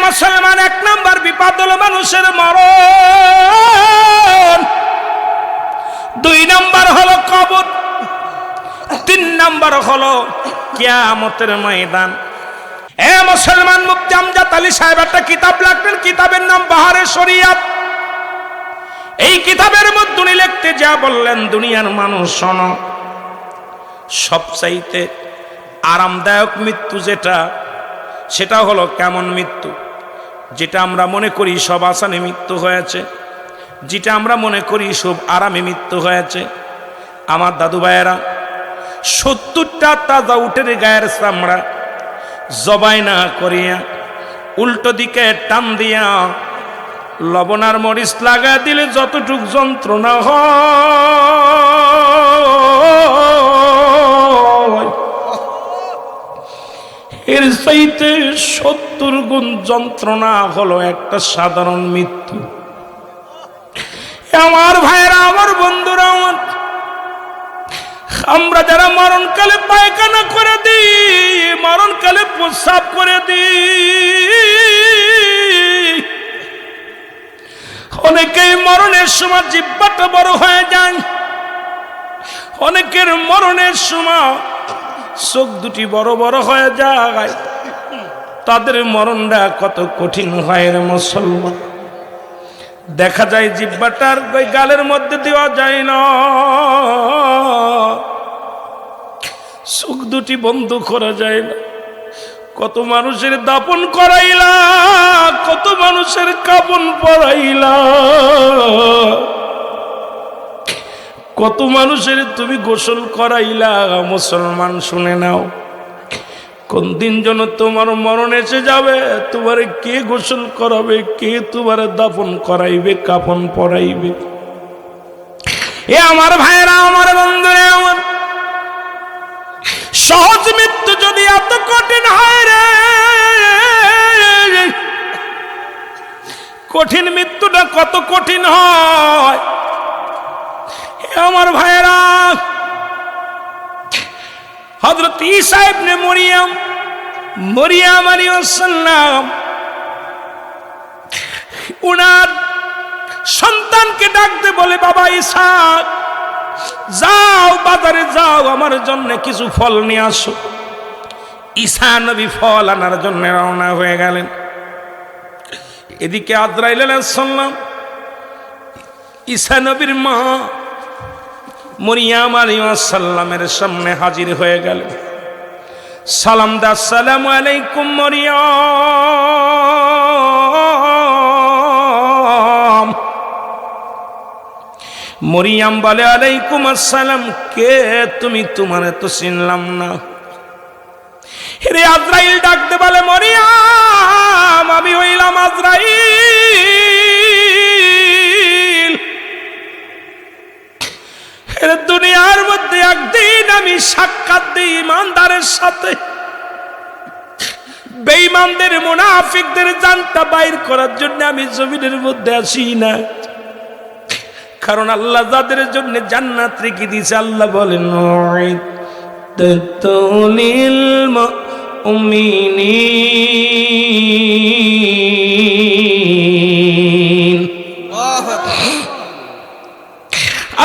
মুসলমান, এক নাম্বার বিপদ হলো মানুষের মরণ, দুই নাম্বার হলো কবর, তিন নাম্বার হলো কিয়ামতের ময়দান। এ মুসলমান, মুফতি আমজাদ আলী সাহেব একটা কিতাব লিখলেন, কিতাবের নাম বাহারে শরিয়াত। এই কিতাবের মধ্যে উনি লিখতে যা বললেন, দুনিয়ার মানুষ শোনো, সবচাইতে আরামদায়ক মৃত্যু যেটা, সেটা হলো কেমন মৃত্যু? যেটা আমরা মনে করি সব আসানে মৃত্যু হয়েছে, যেটা আমরা মনে করি সব আরামে মৃত্যু হয়েছে। আমার দাদু ভাইয়েরা 70টা তাজা উটের গায়ের চামড়া জবাই না করিয়া উল্টো দিকে টান দিয়া লবণ আর মরিচ লাগা দিলে যতটুক যন্ত্রণা হয়, এর চাইতে 70 গুণ যন্ত্রণা হলো একটা সাধারণ মৃত্যু। আমার ভাইরা, আমার বন্ধুরা, আমরা যারা মরণকালে পায়খানা করে দিই, মরণকালে প্রস্রাব করে দিই, অনেকেই মরণের সময় জিহ্বাটা বড় হয়ে যায়, অনেকের মরণের সময় চোখ দুটি বড় বড় হয়ে যায়। তাদের মরণটা কত কঠিন হয় রে মুসলমান। দেখা যায় জিহ্বাটার ওই গালের মধ্যে দেওয়া যায় না, চোখ দুটি বন্ধ করা যায় না। কত মানুষের দাপন করাইলা, কত মানুষের কাপন পরাইলা, কত মানুষের তুমি গোসল করাইলা। মুসলমান শুনে নাও, কোন দিন যেন তোমার মরণ এসে যাবে, তোমার কে গোসল করাবে, কে তোমার দাফন করাইবে, কাফন পরাইবে। এ আমার ভাইরা, আমার বন্ধুরা, আমার সহজ মৃত্যু যদি এত কঠিন হয় রে, কঠিন মৃত্যুটা কত কঠিন হয়। আমার ভাইরা, হযরত ঈসা ইবনে মরিয়ম আলাইহিস সালাম উনার সন্তানকে ডাকতে বলে, বাবা ঈসা, যাও বাজারে যাও, আমার জন্য কিছু ফল নিয়ে আসো। ঈসা নবী ফল আনার জন্য রওনা হয়ে গেলেন। এদিকে আজরাইল আলাইহিস সালাম ঈসা নবীর মা মরিয়ম আলাইহিস সালামের সামনে হাজির হয়ে গেলেন। সালাম দা, আসসালামু আলাইকুম মরিয়ম। মরিয়ম বলে, আলাইকুম আসসালাম। কে তুমি? তোমারে তো চিনলাম না। রে আজরাইল ডাকতে বলে, মরিয়ম, আমি হইলাম আজরাইল। দুনিয়ার মধ্যে একদিন আমি সাক্ষাৎ দিই ইমানদারের সাথে, বেঈমানদের মুনাফিকদের জানটা বাইর করার জন্য আমি জমিনের মধ্যে আসি না। কারণ আল্লাহ যাদের জন্য জান্নাত রেখে দিয়েছে, আল্লাহ বলেন, লিল মুমিনিন।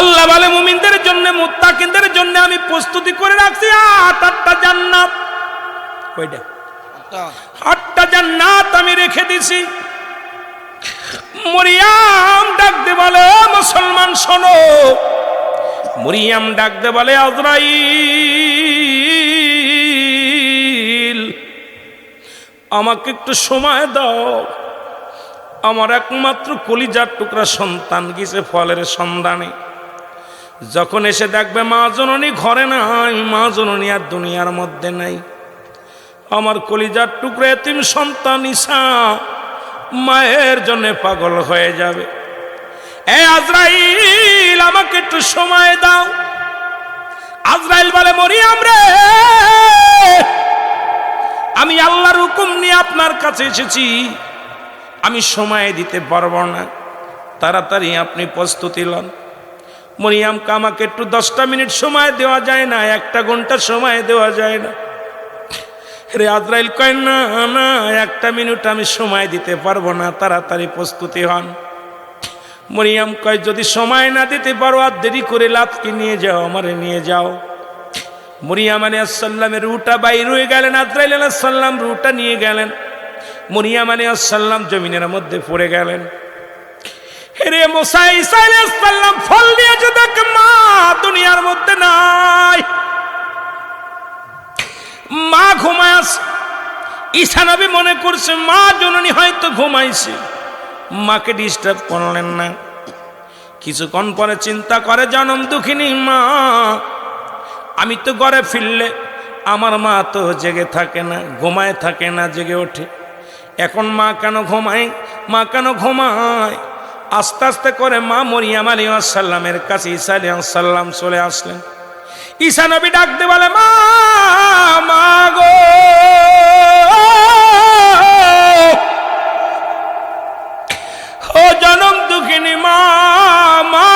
আল্লাহ বলে, মুমিনদের জন্য, মুত্তাকিনদের জন্য আমি প্রস্তুতি করে রাখছি 8টা জান্নাত। কয়টা? 8টা জান্নাত আমি রেখে দিছি। মরিয়ম ডাকতে বলে, মুসলমান শোনো। মরিয়ম ডাকতে বলে, আজরাইল, আমাকে একটু সময় দাও। আমার একমাত্র কলিজার টুকরা সন্তান গেছে ফলের সন্ধানে। যখন এসে দেখবে মা জননী ঘরে নাই, মা জননী আর দুনিয়ার মধ্যে নাই, আমার কলিজার টুকরা এতিম সন্তান ঈসা মায়ের জন্য পাগল হয়ে যাবে। এ আজরাইল, আমাকে একটু সময় দাও। আজরাইল বলে, মরিয়ম রে, আমি আল্লাহর হুকুম নিয়ে আপনার কাছে এসেছি, আমি সময় দিতে পারবো না, তাড়াতাড়ি আপনি প্রস্তুতি লন। মরিয়মকে আমাকে একটু 10টা মিনিট সময় দেওয়া যায় না? 1 ঘন্টা সময় দেওয়া যায় না? রে আজরাইল কয় না না, 1 মিনিট আমি সময় দিতে পারবো না, তাড়াতাড়ি প্রস্তুতি হন। মরিয়ম কয় যদি সময় না দিতে পারো আর দেরি করে লাতকে নিয়ে যাও, আমারে নিয়ে যাও। মরিয়ম আলাইহিস সালামের রুহটা বাইর হয়ে গেলেন, আজরাইল আলাইহিস সালাম রুহটা নিয়ে গেলেন। মরিয়ম আলাইহিস সালাম জমিনের মধ্যে পড়ে গেলেন। রে মুসা ঈসা আলাইহিস সালাম ফল নিয়ে যে দেখ মা দুনিয়ার মধ্যে নাই, মা ঘুমায় আছে। ঈসা নবী মনে করছে মা জননী হয়তো ঘুমাইছে, মাকে ডিস্টার্ব করলেন না। কিছুক্ষণ পরে চিন্তা করে জনম দুঃখিনী মা, আমি তো ঘরে ফিরলে আমার মা তো জেগে থাকে না, ঘুমায় থাকে না, জেগে ওঠে। এখন মা কেন ঘুমায়, মা কেন ঘুমায়? আস্তে আস্তে করে মা মরিয়ম আলাইহিস সালামের কাছে ঈসা আলাইহিস সালাম চলে আসলেন। ঈসা নবী ডাক দিয়ে বলে মা, মা গো, ও জনম দুঃখিনী মা, মা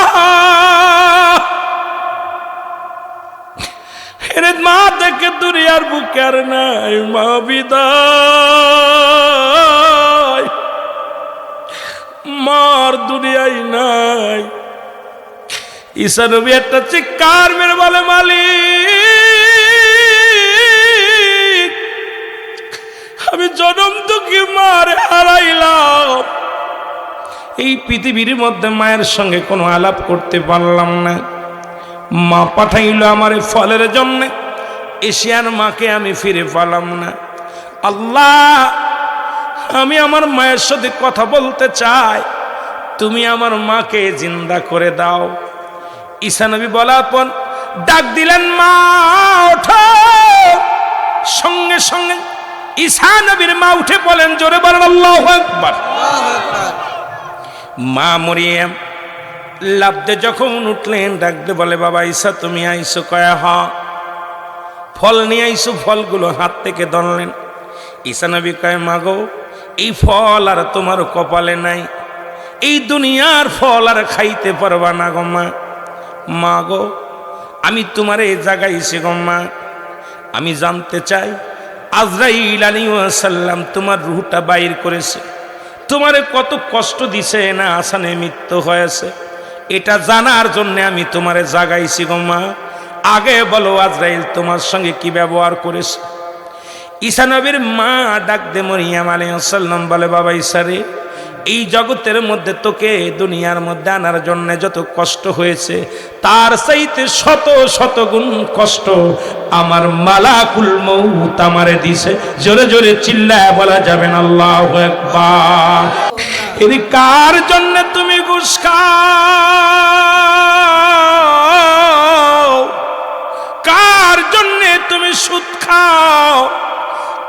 রে মা দেখে দুনিয়ার বুকে আর নাই, মা বিদায়, মার দুনিয়ায় নাই। ঈসা নবী একটা চিৎকার মেরে বলে মালিক, আমি জনম দুঃখী মারে হারাইলাম, এই পৃথিবীর মধ্যে মায়ের সঙ্গে কোনো আলাপ করতে পারলাম না। মা পাঠাইল আমার ফলের জন্য, এশিয়ার মাকে আমি ফিরে পেলাম না। আল্লাহ, আমি আমার মায়ের সাথে কথা বলতে চাই, তুমি আমার মাকে জিন্দা করে দাও। ঈসা নবী বলার পর ডাক দিলেন মা ওঠো। সঙ্গে সঙ্গে ঈসা নবীর মা উঠে বলেন, জোরে বলেন আল্লাহু আকবার। মা মরিয়ম লাফতে যখন উঠলেন ডাক দিয়ে বলে বাবা ঈসা তুমি আইসো? কয়া হ। ফল নিয়ে আইসো। ফলগুলো হাত থেকে ধরলেন। ঈসা নবী কয় মা গো, এই ফল আর তোমার কপালে নাই, এই দুনিয়ার ফল আর খাইতে পারবা না গো মা। মা গো, আমি তোমার এই জায়গায় এসে গো মা, আমি জানতে চাই আজরাইল আলাইহিস সালাম তোমার রূহটা বাইর করেছে, তোমারে কত কষ্ট দিছে না আসানে মৃত্যু হয়েছে, এটা জানার জন্য আমি তোমারে জাগাইছি গো মা। আগে বলো আজরাইল তোমার সঙ্গে কি ব্যবহার করেছে? ঈসা নবীর মা ডাক দে মরিয়ম আলাইহিস সালাম বলে বাবা ঈসা রে, এই জগতের মধ্যে তোকে দুনিয়ার মধ্যে আনার জন্য যত কষ্ট হয়েছে তার চাইতে শত শত গুণ কষ্ট আমার মালাকুল মউত আমারে দিছে। জোরে জোরে চিল্লায় বলা যাবে না আল্লাহু আকবার। এর কার জন্য তুমি ঘুষ খাও? কার জন্য তুমি সুদ খাও?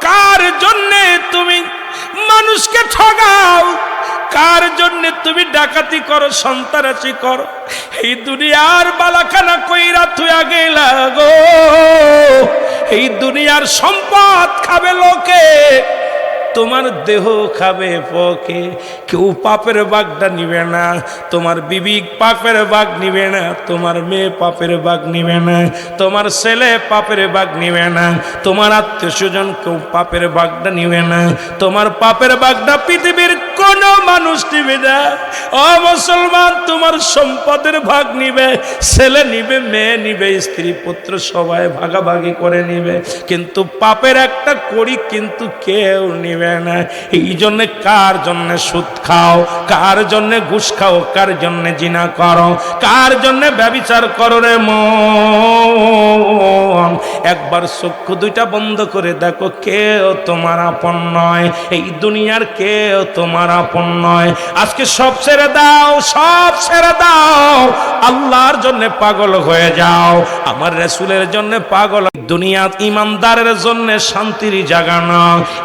কার জন্য তুমি মানুষকে ঠগাও? কার জন্য তুমি ডাকাতি করো, সন্ত্রাসী করো? এই দুনিয়ার বালাখানা কইরা তুইয়া গেলা গো। এই দুনিয়ার সম্পদ খাবে লোকে, তোমার দেহ খাবে পকে। কেউ পাপের বাগটা নিবে না, তোমার বিবি পাপের বাগ নিবে না, তোমার মেয়ে পাপের বাগ নিবে না, তোমার ছেলে পাপের বাগ নিবে না, তোমার আত্মীয় স্বজন কেউ পাপের বাগটা নিবে না, তোমার পাপের বাগটা পৃথিবীর কোন মানুষ নিবে না। ও মুসলমান, তোমার সম্পদের ভাগ নিবে, ছেলে নিবে, মেয়ে নিবে, স্ত্রী পুত্র সবাই ভাগাভাগি করে নিবে, কিন্তু পাপের একটা কড়ি কিন্তু কেউ নিবে না। এই জন্য কার জন্য সুদ খাও, কার জন্য ঘুষ খাও, কার জন্য জিনা করো, কার জন্য ব্যভিচার করো রে মন? একবার চক্ষু দুইটা বন্ধ করে দেখো, কেউ তোমার আপন নয়, এই দুনিয়ার কেউ তোমার আপন নয়। আজকে সব ছেড়ে দাও, সব ছেড়ে দাও, আল্লাহর জন্য পাগল হয়ে যাও, আমার রাসূলের জন্য পাগল। দুনিয়া ইমানদারের জন্য শান্তির জায়গা না,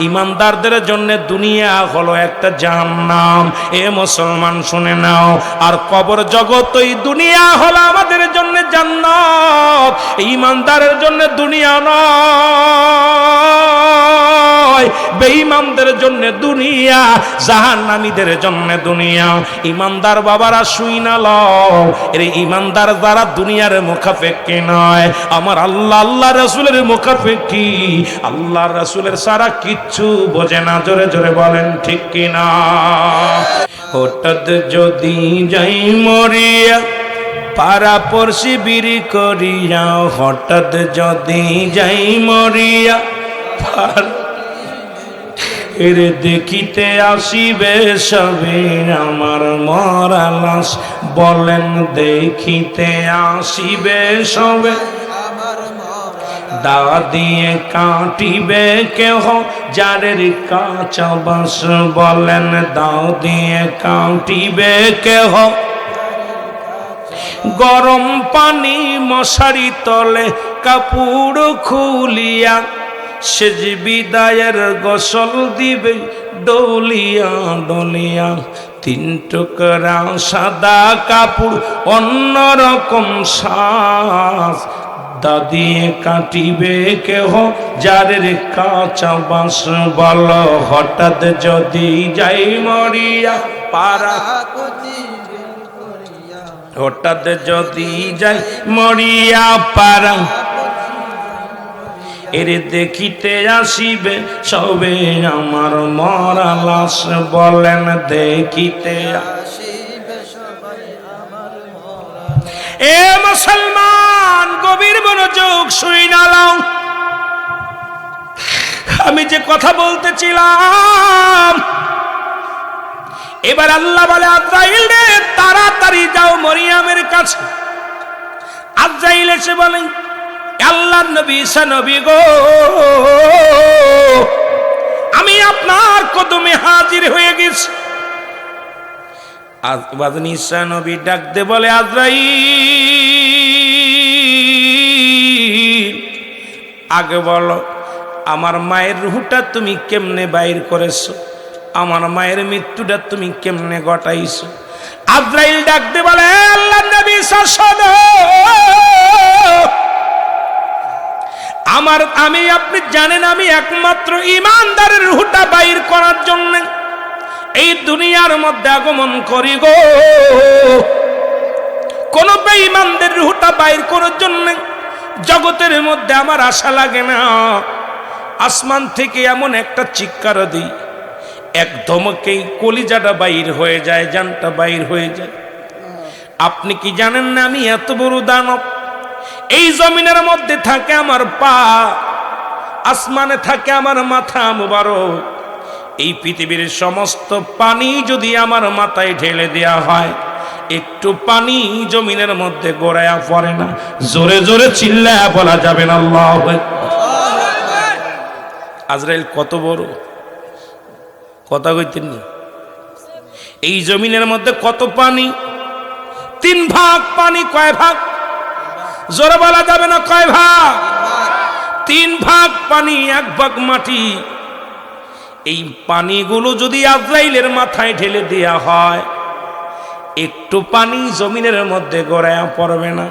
ইমানদার তাদের জন্য দুনিয়া হলো একটা জাহান্নাম। এ মুসলমান শুনে নাও, আর কবর জগৎ ওই দুনিয়া হলো আমাদের জন্য জান্নাত। ঈমানদারের জন্য দুনিয়া নয়, বেঈমানদের জন্য দুনিয়া, জাহান্নামীদের জন্য দুনিয়া। ঈমানদার বাবারা শুই না লও, এর ঈমানদার যারা দুনিয়ার মুখাপেক্ষী নয়, আমার আল্লাহ আল্লাহ রাসূলের মুখাপেক্ষী, আল্লাহ রাসূলের সারা কিচ্ছু বোঝে না। জোরে জোরে বলেন ঠিক কিনা? হঠাৎ যদি যাই মরিয়া পাড়া পড়শি বিড়ি করিয়া, হঠাৎ যদি যাই মরিয়া এর দেখিতে আসিবে সবে আমার মরা লাশ, বলেন দেখিতে আসিবে সবে দা দিয়ে কাটিবে কেহ যারের কাঁচা বাঁশ, বলেন দাও দিয়ে কাটিবে কেহ গরম পানি মশারি তলে কাপড় খুলিয়া, সেজ বিদায়ের গোসল দিবে ডলিয়া ডলিয়া। তিন টুকরা সাদা কাপড় অন্যরকম শ্বাস, দাদিয়ে কাটিবে কেহ যারের কাঁচা বাঁশ, বল হঠাৎ যদি যাই মরিয়া পারা, হঠাৎ যদি যাই মরিয়া পারা এর দেখিতে আসিবে সবে আমার মরা লাশ, বলেন দেখিতে আসিবে সবে আমার মরা। এ মুসলমান গভীর মনোযোগ শুইনা লাও, আমি যে কথা বলতেছিলাম, এবার আল্লাহ বলে আজরাইল রে তাড়াতাড়ি যাও মরিয়মের কাছে। আজরাইল এসে বলে আল্লাহর নবী ঈসা নবী গো, আমি আপনার কদমে হাজির হয়ে গেছি। আজবাদনি ঈসা নবী ডাক দে বলে আজরাইল আগে বলো আমার মায়ের রূহটা তুমি কেমনে বাইর করেছো, আমার মায়ের মৃত্যুটা তুমি কেমনে ঘটাইছো। আজরাইল ডাক দে বলে আল্লাহর নবী ঈসা শোনো, আমি আপনি জানেন আমি একমাত্র ঈমানদারের রূহটা বাইর করার জন্য এই দুনিয়ার মধ্যে আগমন করি গো। কোন বেঈমানদের রূহটা বাইর করার জন্য জগতের মধ্যে আমার আশা লাগে না। আসমান থেকে এমন একটা চিৎকার দিই, এক ধমকেই কলিজাটা বাইর হয়ে যায়, জানটা বাইর হয়ে যায়। আপনি কি জানেন না আমি এত বড় দানব? এই জমিনের মধ্যে থাকে আমার পা, আসমানে থাকে আমার মাথা মুবারক। এই পৃথিবীর সমস্ত পানি যদি আমার মাথায় ঢেলে দেয়া হয়, একটু পানি জমিনের মধ্যে গড়ায়া পড়ে না। জোরে জোরে চিল্লায়া বলা যাবে না আল্লাহু আকবার। আজরাইল কত বড় কথা কইতেন না। এই জমিনের মধ্যে কত পানি? 3 ভাগ পানি। কয় ভাগ? জোরে বলা যাবে না কয় ভাগ? 3 ভাগ পানি, 1 ভাগ মাটি। এই পানিগুলো যদি আজরাইলের মাথায় ঢেলে দেয়া হয়, একটু পানি জমিনের মধ্যে গড়ায়া পড়বে না।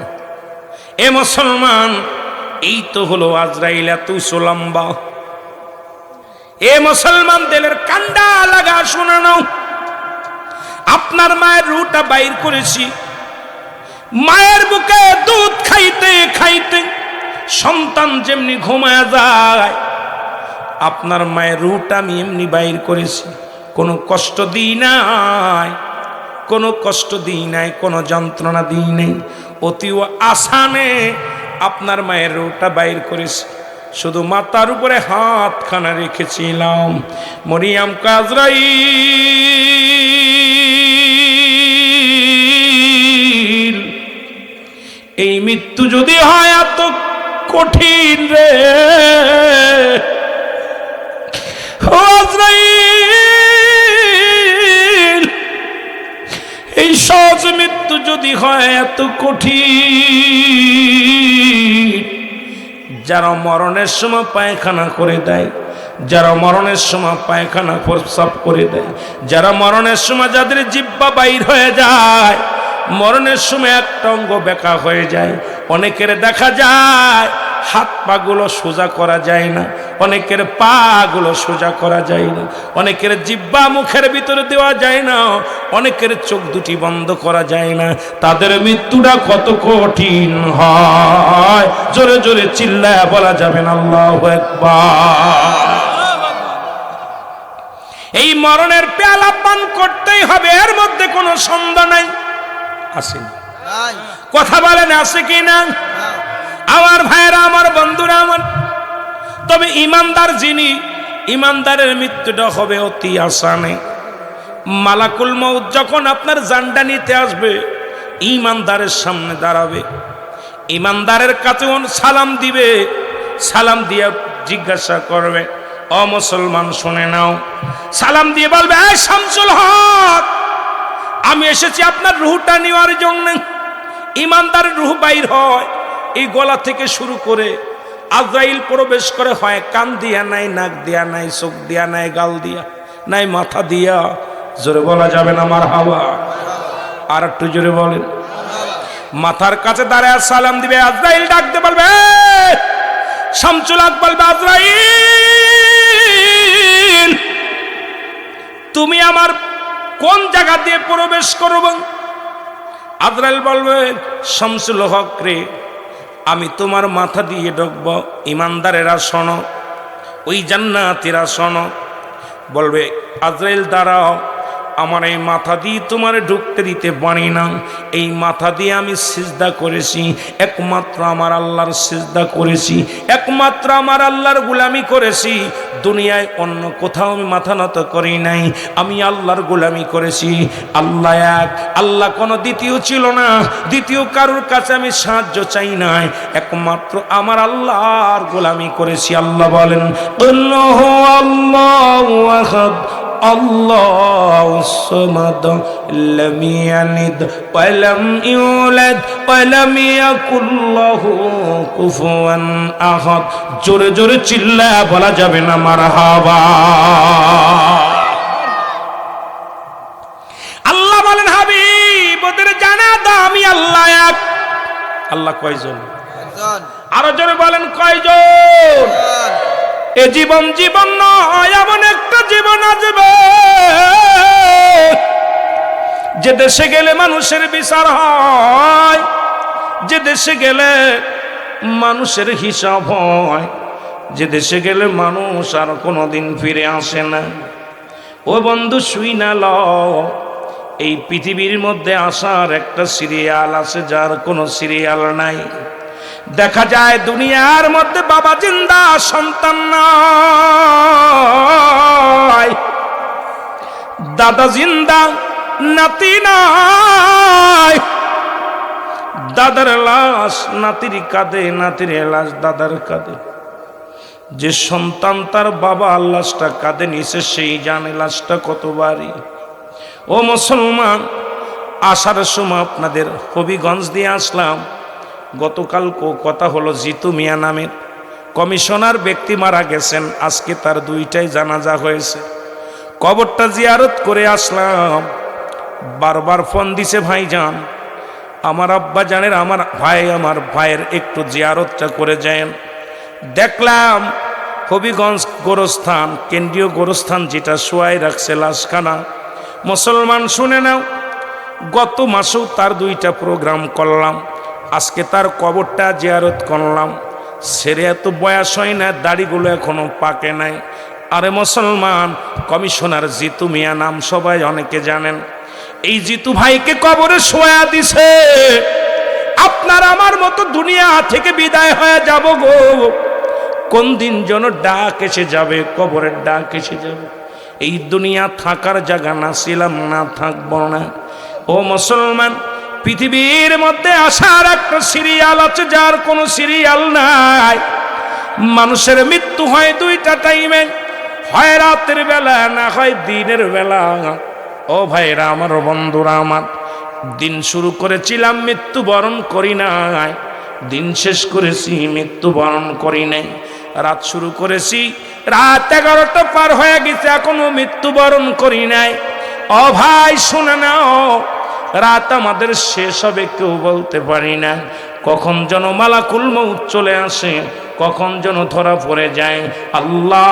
এ মুসলমান, এই তো হলো আজরাইল, এত লম্বা। এ মুসলমান দিলের কান্ডা লাগা শোনা নাও, আপনার মায়ের রূহটা বাইর করেছি। মায়ের বুকে দুধ খাইতে খাইতে সন্তান যেমনি ঘুমায়া যায়, আপনার মায়ের রূহটা আমি এমনি বাইর করেছি। কোনো কষ্ট দিই নাই, কোনো কষ্ট দিই নাই, কোনো যন্ত্রণা দিই নাই। অতি আসানে আপনার মায়ের রূহটা বাইর করেছি। শুধু মাথার উপরে হাতখানা রেখেছিলাম। মরিয়ম আজরাইল, এই মৃত্যু যদি হয় এত কঠিন রে, আজরাইল এই সহজ মৃত্যু যদি হয় এত কঠিন, যারা মরণের সময় পায়খানা করে দেয়, যারা মরণের সময় পায়খানা প্রস্রাব করে দেয়, যারা মরণের সময় যাদের জিহ্বা বাইর হয়ে যায়, মরণের সময় একটা অঙ্গ বেঁকা হয়ে যায়, অনেকের দেখা যায় হাত পাগুলো সোজা করা যায় না, অনেকের পাগুলো সোজা করা যায় না, অনেকের জিহ্বা মুখের ভিতরে দেওয়া যায় না, অনেকের চোখ দুটি বন্ধ করা যায় না। তাদের মৃত্যুটা কত কঠিন হয়, জোরে জোরে চিল্লায় বলা যাবে না আল্লাহু আকবার। এই মরণের পেয়ালা পান করতেই হবে, এর মধ্যে কোনো সন্দেহ নাই। আছে কথা বলেন, আছে কি না? আমার ভাইয়েরা, আমার বন্ধুরা আমার, তবে ইমানদার যিনি, ইমানদারের মৃত্যুটা হবে অতি আসানে। মালাকুল মউত যখন আপনার জানটা নিতে আসবে, ইমানদারের সামনে দাঁড়াবে, ইমানদারের কাছে সালাম দিবে, সালাম দিয়ে জিজ্ঞাসা করবে, ও মুসলমান শুনে নাও। সালাম দিয়ে বলবে, এই শামসুল হক, আমি এসেছি আপনার রুহটা নেওয়ার জন্য। ইমানদারের রুহ বাইর হয় এই গলা থেকে শুরু করে, আজরাইল প্রবেশ করে হয় কান দিয়া নাই, নাক দিয়া নাই, চোখ দিয়া নাই, গাল দিয়া নাই, মাথা দিয়া। জোরে বলা যাবে না মারহাবা? আর একটু জোরে বলেন। মাথার কাছে দাঁড়ায় সালাম দিবে, আজরাইল ডাকতে বলবে, শামসুল হক বলবে, আজরাইল তুমি আমার কোন জায়গা দিয়ে প্রবেশ করব? আজরাইল বলবে, শামসুল হক রে, আমি তোমার মাথা দিয়ে ঢুকব। ইমানদারেরা শোনো, ওই জান্নাতীরা শোনো। বলবে, আজরাইল দাঁড়াও, আমার এই মাথা দিয়ে তোমার ঢুকতে দিতে পারি না। এই মাথা দিয়ে আমি সিজদা করেছি, একমাত্র আমার আল্লাহর সিজদা করেছি, একমাত্র আমার আল্লাহর গোলামি করেছি। দুনিয়ায় অন্য কোথাও আমি মাথা নত করি নাই, আমি আল্লাহর গোলামি করেছি। আল্লাহ এক, আল্লাহ কোনো দ্বিতীয় ছিল না, দ্বিতীয় কারোর কাছে আমি সাহায্য চাই নাই, একমাত্র আমার আল্লাহর গোলামি করেছি। আল্লাহ বলেন, আল্লাহু আল্লাহু আহাদ আল্লাহুস সামাদ লাম ইয়ালিদ ওয়া লাম ইউলাদ ওয়া লাম ইয়াকুল লাহু কুফুয়ান আহাদ। জোরে জোরে চিল্লায়া বলা যাবে না মারহাবা? আল্লাহ বলেন, হাবিব ওদের জানা দাও আমি আল্লাহ এক। আল্লাহ কয়জন? একজন। আরো জোরে বলেন, কয়জন? এ জীবন জীবন নয়, এমন একটা জীবন আসবে যে দেশে গেলে মানুষের বিচার হয়, যে দেশে গেলে মানুষের হিসাব হয়, যে দেশে গেলে মানুষ আর কোনোদিন ফিরে আসে না। ও বন্ধু শুই না ল, এই পৃথিবীর মধ্যে আসার একটা সিরিয়াল আছে যার কোনো সিরিয়াল নাই। দেখা যায় দুনিয়ার মধ্যে বাবা জিন্দা, সন্তান নাই, দাদা জিন্দা, নাতি নাই, দাদার লাশ নাতির কাঁধে, নাতির লাশ দাদার কাঁধে। যে সন্তান তার বাবা লাশটা কাঁধে নিছে, সেই জানে লাশটা কত ভারী। ও মুসলমান, আসার সময় আপনাদের হবিগঞ্জ দিয়ে আসলাম। গতকাল কথা হলো, জিতু মিয়া নামের কমিশনার ব্যক্তি মারা গেছেন, আজকে তার দুইটাই জানাজা হয়েছে। কবরটা জিয়ারত করে আসলাম। বারবার ফোন দিছে, ভাইজান আমার আব্বা জানের, আমার ভাইয়ের একটু জিয়ারতটা করে যান। দেখলাম হবিগঞ্জ গোরস্থান, কেন্দ্রীয় গোরস্থান যেটা শোয়াই রাখছে লাশখানা। মুসলমান শুনে নাও, গত মাসেও তার দুইটা প্রোগ্রাম করলাম, আজকে তার কবরটা জিয়ারত করলাম। ছেড়ে এত বয়স হয় না, দাড়িগুলো এখনো পাকে নাই। আরে মুসলমান, কমিশনার জিতু মিয়া নাম সবাই অনেকে জানেন। এই জিতু ভাইকে কবরে শোয়া দিছে। আপনার আমার মতো দুনিয়া থেকে বিদায় হয়ে যাব গো, কোন দিন যেন ডাক এসে যাবে, কবরের ডাক এসে যাবে। এই দুনিয়া থাকার জায়গা না, ছিলাম না, থাকবো না। ও মুসলমান, পৃথিবীর মধ্যে আসার একটা সিরিয়াল আছে যার কোনো সিরিয়াল নাই। মানুষের মৃত্যু হয় দুইটা টাইমে, হয় রাতের বেলা, না হয় দিনের বেলা। ও ভাইরা আমার, বন্ধুরা আমার, দিন শুরু করেছিলাম, মৃত্যুবরণ করি নাই, দিন শেষ করেছি, মৃত্যুবরণ করি নাই। রাত শুরু করেছি, রাত 11টা পার হয়ে গেছে, এখনো মৃত্যুবরণ করি নাই। ও ভাই শুনে নাও, রাত আমাদের শেষ হবে কেউ বলতে পারি না। কখন যেন মালাকুল মউত চলে আসে, কখন যেন ধরা পড়ে যায়। আল্লাহ,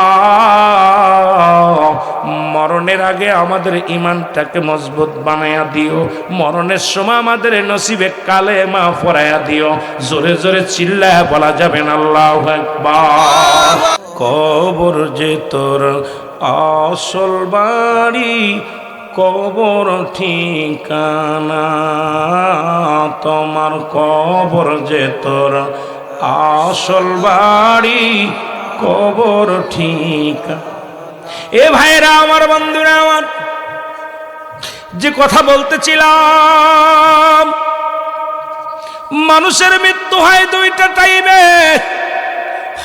মরণের আগে আমাদের ঈমানটাকে মজবুত বানায়া দিও, মরণের সময় আমাদের নসিবে কালেমা পড়ায়া দিও। জোরে জোরে চিল্লায় বলা যাবে না আল্লাহু আকবার। কবর যে তোর আসল বাড়ি, কবর ঠিকানা তোমার, কবর যে তোর আসল বাড়ি, কবর ঠিকানা। এ ভাইরা আমার, বন্ধুরা আমার, যে কথা বলতেছিলাম, মানুষের মৃত্যু হয় দুইটা টাইমে,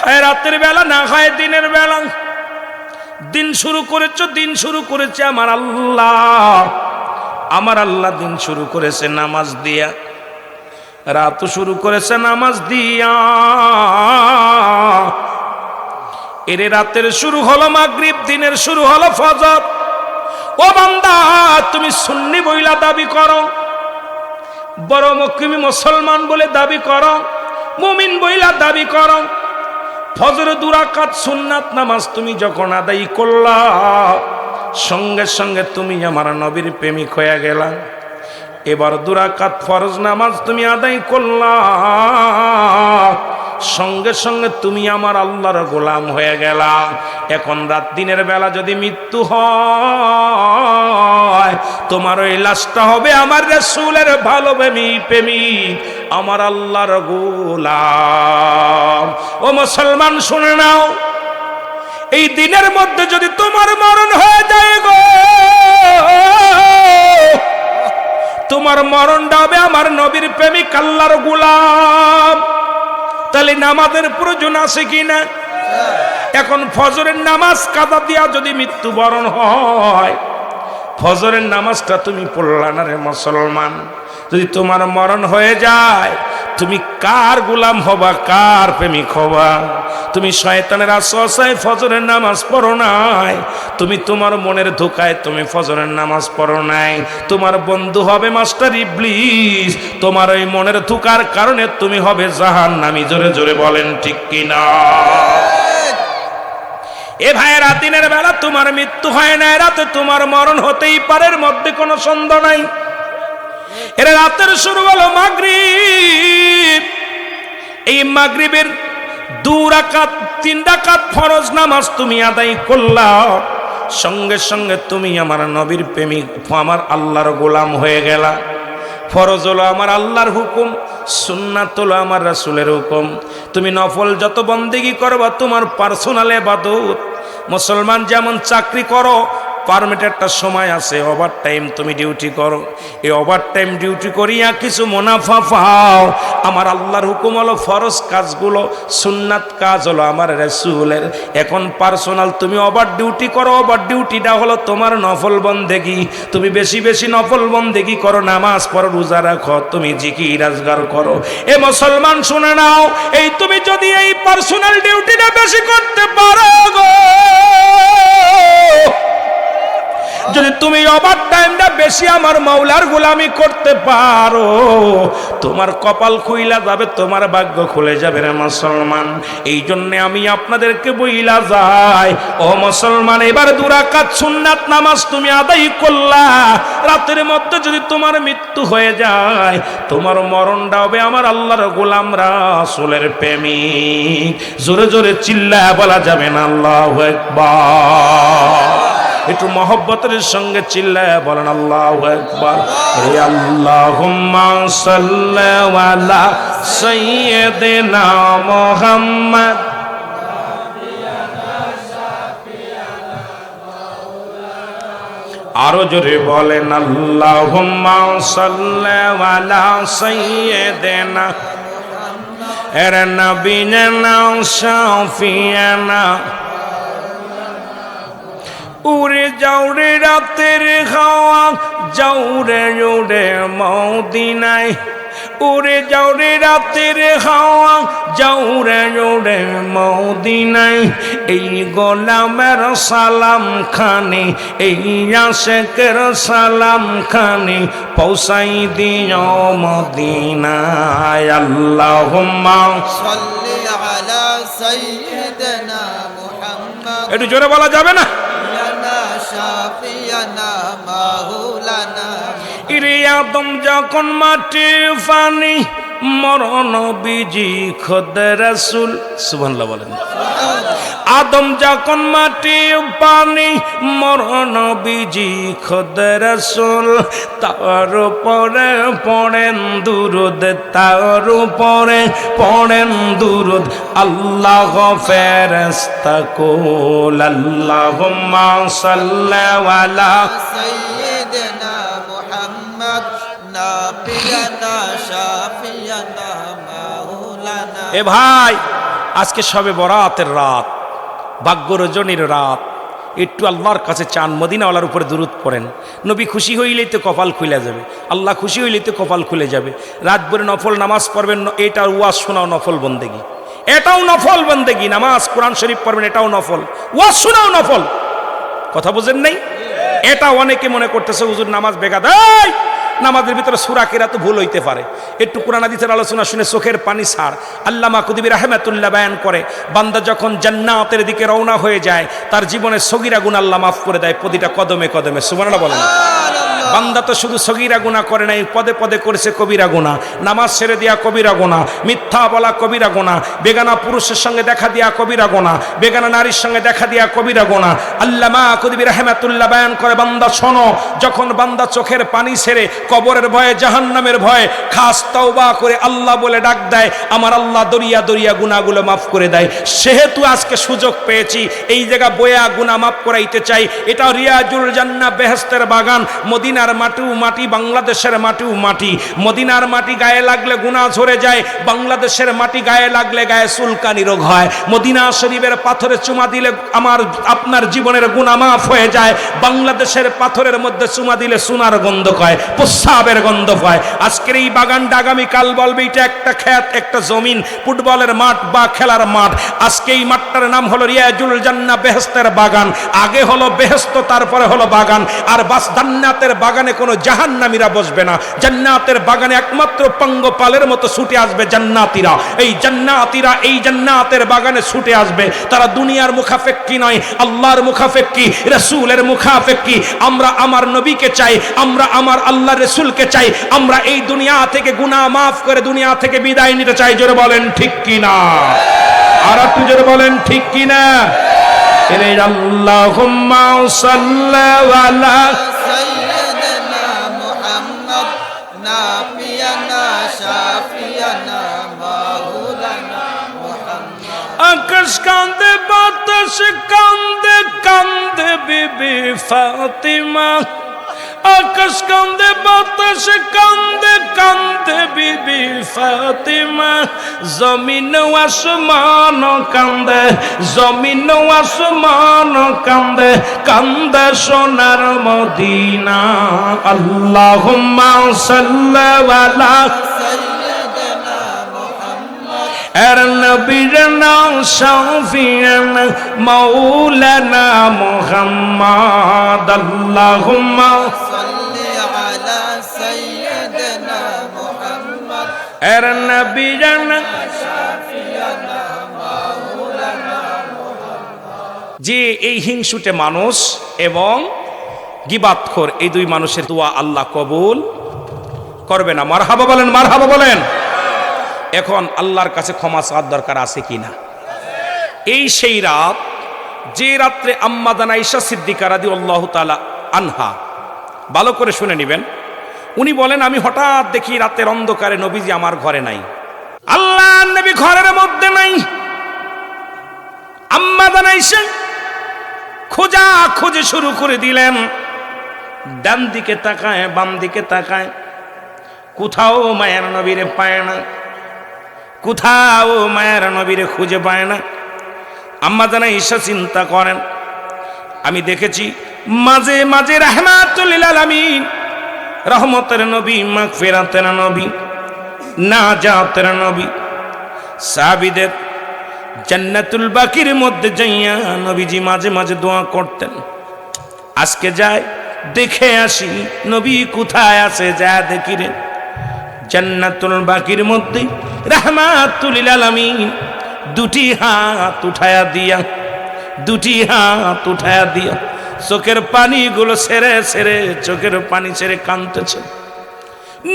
হয় রাতের বেলা, না হয় দিনের বেলা। দিন শুরু করেছ, দিন শুরু করেছে আমার আল্লাহ, আমার আল্লাহ দিন শুরু করেছে নামাজ দিয়া, রাত শুরু করেছে নামাজ দিয়া। এর রাতের শুরু হলো মাগরিব, দিনের শুরু হলো ফজর। ও বান্দা, তুমি সুন্নি বইলা দাবি করো, বড় মক্কিমি মুসলমান বলে দাবি করো, মুমিন বইলা দাবি করো, ফজর 2 রাকাত সুন্নাত নামাজ তুমি যখন আদায় করলা, সঙ্গে সঙ্গে তুমি আমার নবীর প্রেমিক হয়ে গেলা। এবার 2 রাকাত ফরজ নামাজ তুমি আদায় করলা, সঙ্গে সঙ্গে তুমি আমার আল্লাহর গোলাম হয়ে গেলা। এখন রাত দিনের বেলা যদি মৃত্যু হয়, তোমার ওই লাশটা হবে আমার রাসূলের ভালো প্রেমিক, আমার আল্লাহর গোলাম। ও মুসলমান শুনে নাও, এই দিনের মধ্যে যদি তোমার মরণ হয়ে যায় গো, তোমার মরণটা হবে আমার নবীর প্রেমিক আল্লাহর গোলাম। তাহলে নামাজের প্রয়োজন আছে কিনা? এখন ফজরের নামাজ কাদা দিয়া যদি মৃত্যুবরণ হয়, ফজরের নামাজটা তুমি পড়লা না রে মুসলমান, যদি তোমার মরণ হয়ে যায়, তুমি কার গোলাম হবা, কার প্রেমিক হবা? তুমি শয়তানের আশ্বাসায় ফজরের নামাজ পড়ো নাই, তুমি তোমার মনের ধোকায় তুমি ফজরের নামাজ পড়ো নাই, তোমার বন্ধু হবে মাস্টার ইবলিস, তোমার ওই মনের ধোকার কারণে তুমি হবে জাহান্নামী। জোরে জোরে বলেন ঠিক কিনা? এ ভাইয়েরা, দিনের বেলা তোমার মৃত্যু হয় না, রাতে তোমার মরণ হতেই পারে, এর মধ্যে কোনো সন্দেহ নাই। এর রাতের শুরু হলো মাগরিব, এই মাগরিবের 2 রাকাত 3 রাকাত ফরজ নামাজ তুমি আদায় করলা, সঙ্গে সঙ্গে তুমি আমার নবীর প্রেমিক, আমার আল্লাহর গোলাম হয়ে গেলা। ফরজ হলো আমার আল্লাহর হুকুম, সুন্নাত হলো আমার রাসূলের হুকুম। তুমি নফল যত বন্দেগি করবা তোমার পার্সোনাল ইবাদত। মুসলমান যেমন চাকরি করো, পারমিট একটা সময় আছে, ওভার টাইম তুমি ডিউটি করো, এই ওভার টাইম ডিউটি করিয়া কিছু মুনাফা পাও। আমার আল্লাহর হুকুম হলো ফরজ কাজগুলো, সুন্নাত কাজ হলো আমার রাসূলের। এখন পার্সোনাল তুমি ওভার ডিউটি করো, ওভার ডিউটিটা হলো তোমার নফল বন্দেগি। তুমি বেশি বেশি নফল বন্দেগি করো, নামাজ পড়ো, রোজা রাখো, তুমি জিকির আজগার করো। এ মুসলমান শুনে নাও, এই তুমি যদি এই পার্সোনাল ডিউটিটা বেশি করতে পারো গো, যদি তুমি ওভার টাইমটা বেশি আমার মাওলার গোলামি করতে পারো, তোমার কপাল খুইলা যাবে, তোমার ভাগ্য খুলে যাবে রে মুসলমান। এই জন্য আমি আপনাদেরকে বইলা যাই, ও মুসলমান, এবার 2 রাকাত সুন্নাত নামাজ তুমি আদায় করলা, রাতের মধ্যে যদি তোমার মৃত্যু হয়ে যায়, তোমার মরণটা হবে আমার আল্লাহর গোলাম রাসূলের প্রেমিক। জোরে জোরে চিল্লায়া বলা যাবে না আল্লাহু আকবার? একটু মহব্বতের সঙ্গে চিল্লায়া বলেন আল্লাহু আকবার। হে আল্লাহুম্মা সাল্লি আলা সাইয়্যিদিনা মুহাম্মদ। আরো জোরে বলেন আল্লাহুম্মা সাল্লি আলা সাইয়্যিদিনা এর নবিনা শাফিয়ানা। উড়ে যাওরে রাতের হাওয়া, যাওরে উড়ে মদিনায়, উড়ে যাও রে রাতের হাওয়া, যাও রে ওরে মদিনায়, এই গোলামের সালাম খানে, এই আশেকের সালাম খানে পৌঁছাই দিও মদিনায়। আল্লাহুম্মা সাল্লি আলা সাইয়্যিদিনা মুহাম্মদ। একটু জোরে বলা যাবে না? ইয়ানা শাফিয়ানা মাওলানা। ইরে আদম যখন মাটি পানি, মরণ বিজি খোদা রাসূল, সুবহানাল্লাহ বলেন। আদম যখন মাটি পানি, মরণ বিজি খোদা রাসূল, তার উপরে পড়েন দুরূদ, তার উপরে পড়েন দুরূদ আল্লাহ ফেরেশতা কুল। আল্লাহুম্মা সাল্লি আলা সাইয়্যিদিনা মুহাম্মদ নাবিয়ানা শাফিয়ানা মাওলানা। এ ভাই, আজকে সবে বরাতের রাত, ভাগ্য রজনীর রাত, একটু আল্লাহর কাছে চান, মদিনাওয়ালার উপরে দুরূদ পড়েন। নবী খুশি হইলেই তো কপাল খুলে যাবে, আল্লাহ খুশি হইলেই তো কপাল খুলে যাবে। রাত ভরে নফল নামাজ পড়বেন, এটা ওয়াজ শোনাও নফল বন্দেগি, এটাও নফল বন্দেগি। নামাজ কোরআন শরীফ পড়বেন, এটাও নফল। ওয়াজ শোনাও নফল। কথা বুঝেন নাই? এটা অনেকে মনে করতেছে হুজুর নামাজ বেগাদ। এই নামাজের ভিতরে সূরা কিরাত ভুল হইতে পারে, একটু কোরআন হাদিসের আলোচনা শুনে চোখের পানি ছাড়। আল্লামা কুতুবী রাহমাতুল্লাহ বায়ান করে, বান্দা যখন জান্নাতের দিকে রওনা হয়ে যায়, তার জীবনে সগীরা গুনাহ আল্লাহ মাফ করে দেয় প্রতিটা কদমে কদমে। সুবহানাল্লাহ বলেন। বান্দা তো শুধু সগীরা গুনাহ করে নাই, পদে পদে করেছে কবিরা গুনাহ। নামাজ ছেড়ে দেয়া কবিরা গুনাহ, মিথ্যা বলা কবিরা গুনাহ, বেগানা পুরুষের সঙ্গে দেখা দেয়া কবিরা গুনাহ, বেগানা নারীর সঙ্গে দেখা দেয়া কবিরা গুনাহ। আল্লামা কুতুবী রাহমাতুল্লাহ বায়ান করে, বান্দা শোনো, যখন বান্দা চোখের পানি ছেড়ে কবরের ভয়ে, জাহান্নামের ভয়ে খাস তওবা করে আল্লাহ বলে ডাক দেয়, আমার আল্লাহ দরিয়া দরিয়া গুনাহগুলো মাফ করে দেয়। সেহেতু আজকে সুযোগ পেয়েছি, এই জায়গা বয়া গুনাহ মাফ করাইতে চাই। এটা রিয়াজুল জান্নাহ, বেহেশতের বাগান। মদিনার মাটিও মাটি, বাংলাদেশের মাটিও মাটি। মদিনার মাটি গায়ে লাগলে গুনাহ ঝরে যায়, বাংলাদেশের মাটি গায়ে লাগলে গায়ে চুলকানি রোগ হয়। মদিনা শরীফের পাথরে চুমা দিলে আমার আপনার জীবনের গুনাহ মাফ হয়ে যায়। বাংলাদেশের পাথরের মধ্যে চুমা দিলে সোনার গন্ধ হয়, প্রস্রাবের গন্ধ হয়। আজকের এই বাগানটা আগামীকাল বলবে এটা একটা ক্ষেত, একটা জমিন, ফুটবলের মাঠ বা খেলার মাঠ। আজকে এই মাঠটার নাম হলো রিয়াজুল জান্নাহ, বেহেশতের বাগান। আগে হলো বেহেশত, তারপরে হলো বাগান। আর বাস জান্নাতের বাগানে কোনো জাহান্নামীরা বসবে না। জান্নাতের বাগানে একমাত্র পঙ্গপালের মতো ছুটে আসবে জান্নাতীরা। এই জান্নাতীরা এই জান্নাতের বাগানে ছুটে আসবে। তারা দুনিয়ার মুখাফেক্কি নয়, আল্লাহর মুখাফেক্কি, রাসূলের মুখাফেক্কি। আমরা আমার নবীকে চাই, আমরা আমার আল্লাহ রাসূলকে চাই। আমরা এই দুনিয়া থেকে গুনাহ মাফ করে দুনিয়া থেকে বিদায় নিতে চাই। জোরে বলেন ঠিক কি না? আর একটু জোরে বলেন ঠিক কি না? এরে আল্লাহুম্মা সাল্লি আলা সাইয়্যিদিনা মুহাম্মদ নাবিয়ানা শাফিয়ানা মাওলানা মুহাম্মদ। আকাশ কান্দে, বাতাস কান্দে, কান্দে বিবি ফাতিমা। আকাশ কান্দে, বাতাস কান্দে, কান্দে বিবি ফাতিমা। জমিন আসমান কান্দে, জমিন আসমান কান্দে, কান্দে সোনার মদিনা। আল্লাহুম্মা সাল্লি আলা সাইয়্যিদিনা মুহাম্মদ এর নবীর নাম শাফিয়ানা মাওলানা মুহাম্মদ। আল্লাহুম্মা সাল্লি আলা সাইয়্যিদিনা মুহাম্মদ এর নবীর নাম। শাফিয়ানা মাওলানা মুহাম্মদ। যে এই হিংসুটে মানুষ এবং গীবাতখোর, এই দুই মানুষের দোয়া আল্লাহ কবুল করবে না। মারহাবা বলেন, মারহাবা বলেন। এখন আল্লাহর কাছে ক্ষমা চাওয়ার দরকার আছে কিনা? এই সেই রাত, যে রাত্রে আম্মা জান আয়েশা সিদ্দিকা রাদিয়াল্লাহু তাআলা আনহা, ভালো করে শুনে নেবেন, উনি বলেন, আমি হঠাৎ দেখি রাতের অন্ধকারে নবীজি আমার ঘরে নাই, আল্লাহর নবী ঘরের মধ্যে নাই। আম্মা জান আয়েশা খোঁজাখুঁজি শুরু করে দিলেন। ডান দিকে তাকায়, বাম দিকে তাকায়, কোথাও মায়ের নবীরে পায় না, কোথাও মায়ের নবীরে খুঁজে পায় না। আম্মা জান আয়েশা চিন্তা করেন, আমি দেখেছি মাঝে মাঝে রাহমাতুল লিল আলামিন, রহমতের নবী, মাগফিরাতের নবী, নাজাতের নবী। সাহাবীদের জান্নাতুল বাকির মধ্যে যাইয়া নবীজি মাঝে মাঝে দোয়া করতেন, আজকে যাই দেখে আসি নবী কোথায় আছে, যা দেখি রে। জান্নাতুল বাকির মধ্যে রাহমাতুল লিল আলামিন দুটি হাত উঠায়া দিয়া চোখের পানিগুলো ছেড়ে ছেড়ে চোখের পানি ছেড়ে কাঁদতেছে।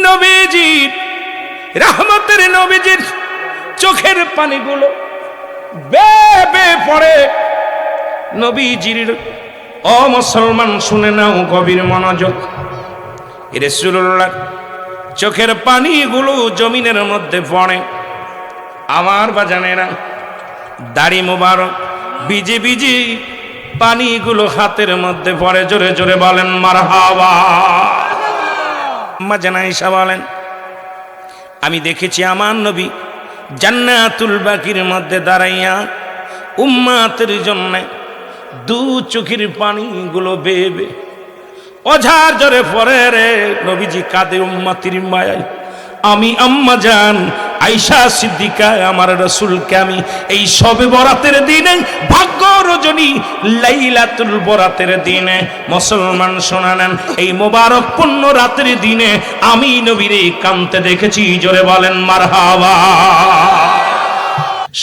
নবীজি রহমতের নবীজির চোখের পানিগুলো বেয়ে বেয়ে পড়ে। নবীজির ও মুসলমান শুনে নাও গভীর মনোযোগ, রাসূলুল্লাহ চোখের পানিগুলো জমিনের মধ্যে পড়ে। আমার বাজানেরা দাড়ি মোবারক ভিজে ভিজে পানিগুলো হাতের মধ্যে পড়ে। জোরে জোরে বলেন মারহাবা। আম্মা জান আয়েশা বলেন, আমি দেখেছি আমার নবী জান্নাতুল বাকির মধ্যে দাঁড়াইয়া উম্মাতের জন্য দু চোখের পানিগুলো বেয়ে বেয়ে অঝার জোরে পড়ে রে। নবীজি কাঁদে উম্মতির মায়ায়। আমি আম্মা জান আয়েশা সিদ্দিকা আমার রাসূলকে আমি এই শবে বরাতের দিনে, ভাগ্য রজনী লাইলাতুল বরাতের দিনে, মুসলমান শোনা নেন, এই মোবারক পূর্ণ রাতের দিনে আমি নবীরে কাঁদতে দেখেছি। জোরে বলেন মারহাবা।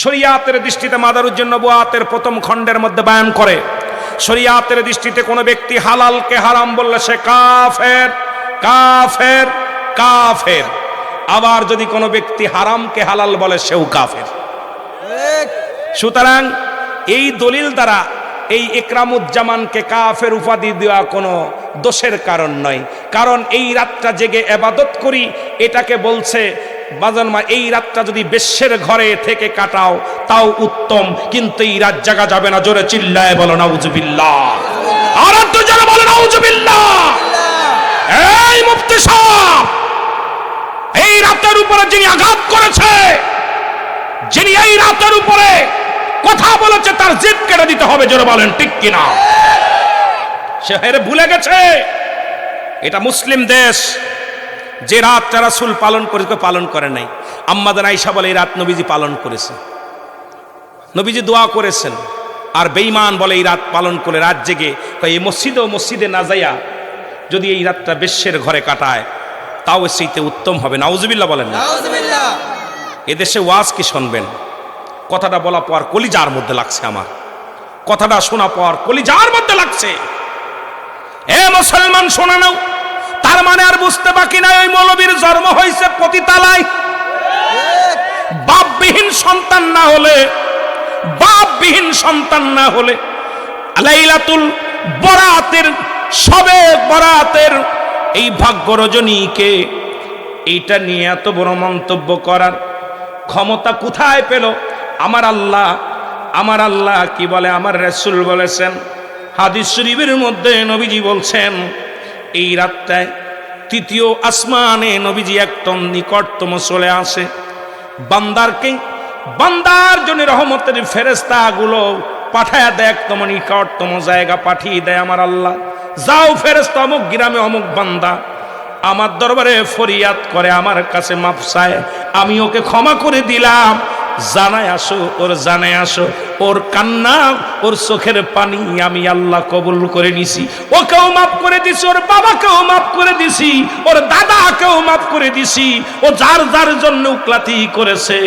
শরিয়াতের দৃষ্টিতে মাদারুজ্জুন নবুয়াতের প্রথম খণ্ডের মধ্যে বয়ান করে, শরিয়াতের দৃষ্টিতে কোনো ব্যক্তি হালালকে হারাম বললে সে কাফের, কাফের, কাফের। আবার যদি কোনো ব্যক্তি হারামকে হালাল বলে সেও কাফের। সুতরাং এই দলিল দ্বারা এই ইকরামুজ্জামানকে কাফের উপাধি দেওয়া কোনো দোষের কারণ নয়। কারণ এই রাতটা জেগে ইবাদত করি, এটাকে বলছে বাজানমা এই রাতটা যদি বেশ্যের ঘরে থেকে কাটাও তাও উত্তম, কিন্তু এই রাত জাগা যাবে না। জোরে চিল্লায় বলো নাউজুবিল্লাহ। আর একটু জোরে বলো নাউজুবিল্লাহ। এই মুফতি সাহেব, এই রাতের উপরে যিনি আঘাত করেছে, যিনি এই রাতের উপরে কথা বলেছে, তার জিভ কেটে দিতে হবে। জোরে বলেন ঠিক কিনা? সে হেরে ভুলে গেছে এটা মুসলিম দেশ, যে রাতটা রাসূল পালন করেছে পালন করে নাই। আম্মা জান আয়েশা বলে এই রাত নবীজি পালন করেছে, নবীজি দোয়া করেছেন। আর বেঈমান বলে এই রাত পালন করে রাত জেগে এই মসজিদে না যাইয়া যদি এই রাতটা বেশ্যের ঘরে কাটায় তাও সেইতে উত্তম হবে। নাউজুবিল্লাহ বলেন না? নাউজুবিল্লাহ। এদেশে ওয়াজ কি শুনবেন? কথাটা বলা পর কলিজার মধ্যে লাগছে, আমার কথাটা শোনা পর কলিজার মধ্যে লাগছে। এ মুসলমান শোনা নাও, তার মানে আর বুঝতে বাকি নাই ওই মৌলবীর জন্ম হয়েছে পতিতালায়। বাপবিহীন সন্তান না হলে, বাপবিহীন সন্তান না হলে লাইলাতুল বরাতের শবে বরাতের এই ভাগ্য রজনীকে এইটা নিয়ে এত বড় মন্তব্য করার ক্ষমতা কোথায় পেল? আমার আল্লাহ, আমার আল্লাহ কি বলে, আমার রাসূল বলেছেন, হাদিস শরীফের মধ্যে নবীজি বলছেন এই রাতটায় তৃতীয় আসমানে নবীজি একদম নিকটতম চলে আসে। বান্দারকে, বান্দার জন্য রহমতের ফেরেশতাগুলো পাঠায়া দেয়, একদম নিকটতম জায়গা পাঠিয়ে দেয় আমার আল্লাহ। যাও ফেরেশতা অমুক গ্রামে অমুক বান্দা আমার দরবারে ফরিয়াদ করে, আমার কাছে মাপ চায়, আমি ওকে ক্ষমা করে দিলাম। জানায় আসো, ওর জানায় আসো, ওর কান্না, ওর চোখের পানি আমি আল্লাহ কবুল করে নিছি। ওকেও মাফ করে দিছি, ওর বাবাকেও মাফ করে দিছি, ওর দাদাকেও মাফ করে দিছি। ও যার যার জন্য উকলাতি করেছে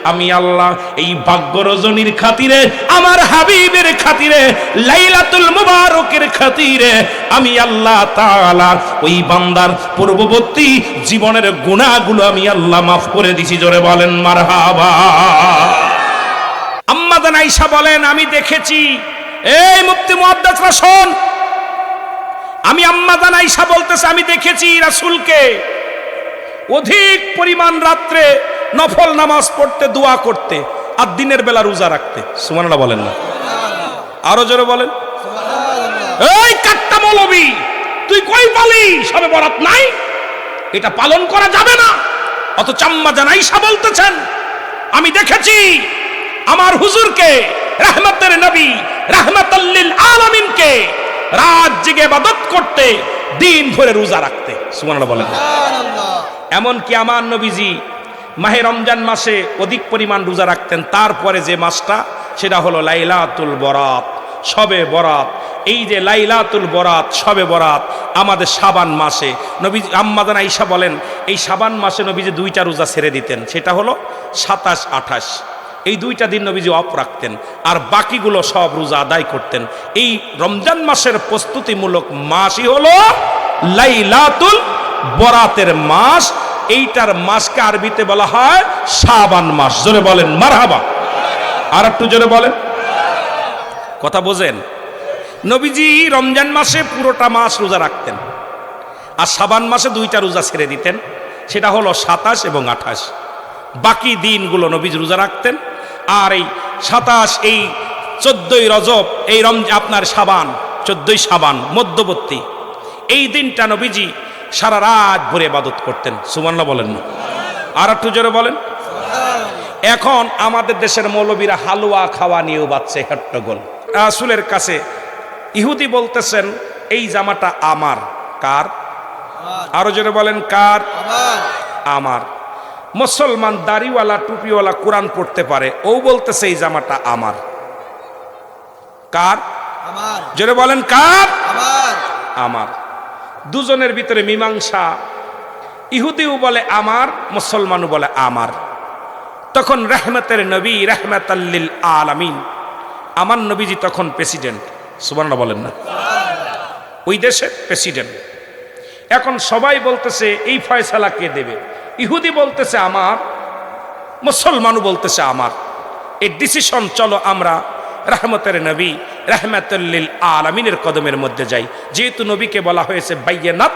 আমি আল্লাহ এই ভাগ্য রজনীর খাতিরে, আমার হাবিবের খাতিরে, লাইলাতুল মুবারকের খাতিরে আমি আল্লাহ তাআলা ওই বান্দার পূর্ববর্তী জীবনের গুনাহগুলো আমি আল্লাহ মাফ করে দিছি। জোরে বলেন মারহাবা। আম্মা জান আয়েশা বলেন আমি দেখেছি, এই মুফতি মুহাদ্দিসরা শোন, আমি আম্মা জান আয়েশা বলতেছে আমি দেখেছি রাসূলকে অধিক পরিমাণ রাত্রে নফল নামাজ পড়তে, দোয়া করতে, আর দিনের বেলা রোজা রাখতে। সুবহানাল্লাহ বলেন না? আরো জোরে বলেন। এই কাট্টা মৌলবী, তুই কই পালি সবে বরাত নাই? এটা পালন করা যাবে না। অথচ আম্মা জান আয়েশা বলতেছেন আমি দেখেছি আমার হুজুরকে, রহমতের নবী, রাহমাতাল লিল আলামিনকে রাত জেগে ইবাদত করতে, দিন ভরে রোজা রাখতে। সুবহানাল্লাহ বলেন। এমন কি আমার নবীজি মাহে রমজান মাসে অধিক পরিমাণ রোজা রাখতেন। তারপরে যে মাসটা সেটা হলো লাইলাতুল বরাত, শবে বরাত। এই যে লাইলাতুল বরাত, শবে বরাত আমাদের শাবান মাসে নবী আম্মাজান আয়েশা বলেন এই শাবান মাসে নবীজি দুইটা রোজা ছেড়ে দিতেন, সেটা হলো 27, 28। এই দুইটা দিন নবীজি অফ রাখতেন, আর বাকিগুলো সব রোজা আদায় করতেন। এই রমজান মাসের প্রস্তুতিমূলক মাসই হলো লাইলাতুল বরাতের মাস। এইটার মাসকে আরবিতে বলা হয় শাবান মাস। জোরে বলেন মারহাবা। আর একটু জোরে বলেন, কথা বোঝেন? নবীজি রমজান মাসে পুরোটা মাস রোজা রাখতেন, আর শাবান মাসে দুইটা রোজা ছেড়ে দিতেন, সেটা হলো 27 এবং 28। বাকি দিনগুলো নবীজি রোজা রাখতেন। আর এই 27, এই 14ই রজব, এই আপনার শাবান, 14ই শাবান মধ্যবর্তী এই দিনটা নবীজি সারা রাত ভরে ইবাদত করতেন। সুবহানাল্লাহ বলেন না? আর একটু জোরে বলেন। এখন আমাদের দেশের মৌলবীরা হালুয়া খাওয়া নিয়েও বাচ্চা হট্টগোল। রাসূলের কাছে ইহুদি বলতেছেন এই জামাটা আমার। কার? আরো জোরে বলেন কার? আমার। মুসলমান দাড়িওয়ালা টুপিওয়ালা কোরআন পড়তে পারে, ও বলতেছে এই জামাটা আমার। কার? আমার। জোরে বলেন কার? আমার। আমার। দুজনের ভিতরে মীমাংসা। ইহুদিও বলে আমার, মুসলমানও বলে আমার। তখন রহমতের নবী, রাহমাতাল লিল আলামিন, আমার নবীজি তখন প্রেসিডেন্ট। সুবহানাল্লাহ বলেন না? ওই দেশের প্রেসিডেন্ট। এখন সবাই বলতেছে এই ফয়সালা কে দেবে? ইহুদি বলতেছে আমার, মুসলমানও বলতেছে আমার। এই ডিসিশন চলো আমরা রহমতের নবী, রাহমাতুল লিল আলামিনের কদমের মধ্যে যাই। যেহেতু নবীকে বলা হয়েছে বাইয়ানাত,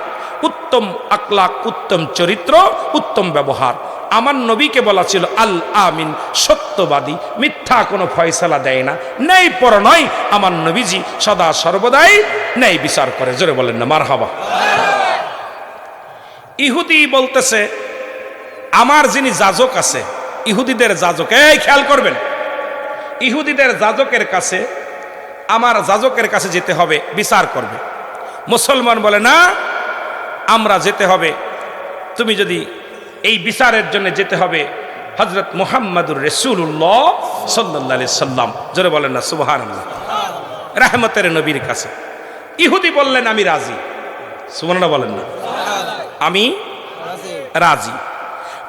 উত্তম আখলাক, উত্তম চরিত্র, উত্তম ব্যবহার। আমার নবীকে বলা ছিল আল আমিন, সত্যবাদী, মিথ্যা কোনো ফয়সালা দেয় না, ন্যায় পর নয়। আমার নবীজি সদা সর্বদাই ন্যায় বিচার করে। জোরে বলেন না মারহাবা। ইহুদি বলতেছে আমার যিনি যাজক আছে, ইহুদিদের যাজক, এই খেয়াল করবেন, ইহুদিদের যাজকের কাছে, আমার যাজকের কাছে যেতে হবে, বিচার করবে। মুসলমান বলে না, আমরা যেতে হবে, তুমি যদি এই বিচারের জন্য যেতে হবে হযরত মুহাম্মাদুর রাসূলুল্লাহ সাল্লাল্লাহু আলাইহি সাল্লাম। জোরে বলেন না সুবহানাল্লাহ। রহমতের নবীর কাছে। ইহুদি বললেন আমি রাজি। সুবহানাল্লাহ বলেন না? আমি রাজি।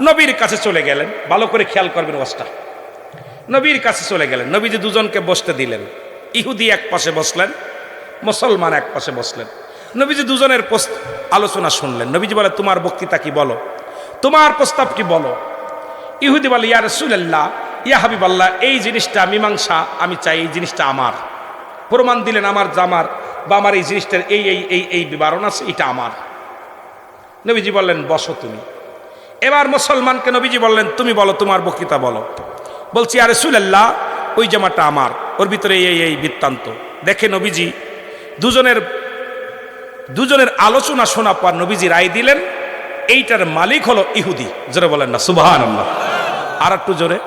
নবীর কাছে চলে গেলেন। ভালো করে খেয়াল করবেন ওয়াজটা। নবীর কাছে চলে গেলেন। নবীজি দুজনকে বসতে দিলেন। ইহুদি এক পাশে বসলেন, মুসলমান এক পাশে বসলেন। নবীজি দুজনের আলোচনা শুনলেন। নবীজি বলে তোমার বক্তৃতা কি বলো, তোমার প্রস্তাব কি বলো। ইহুদি বলে ইয়া রাসূলুল্লাহ, ইয়া হাবিবাল্লাহ, এই জিনিসটা মীমাংসা আমি চাই, এই জিনিসটা আমার। প্রমাণ দিলেন আমার জামার বা আমার এই জিনিসটার এই এই এই এই বিবরণ আছে, এটা আমার। নবীজি বললেন বসো তুমি। এবার মুসলমানকে নবীজি বললেন তুমি বলো, তোমার বক্তৃতা বলো। বলছি ইয়া রাসূলুল্লাহ, ওই জামাটা আমার, ওর ভিতরে এই এই বৃত্তান্ত। দেখে নবীজি দুজনের আলোচনা শোনা পর নবীজি রায় দিলেন এইটার মালিক হলো ইহুদি। জোরে বলেন না সুবহানাল্লাহ। আর একটু জোরে।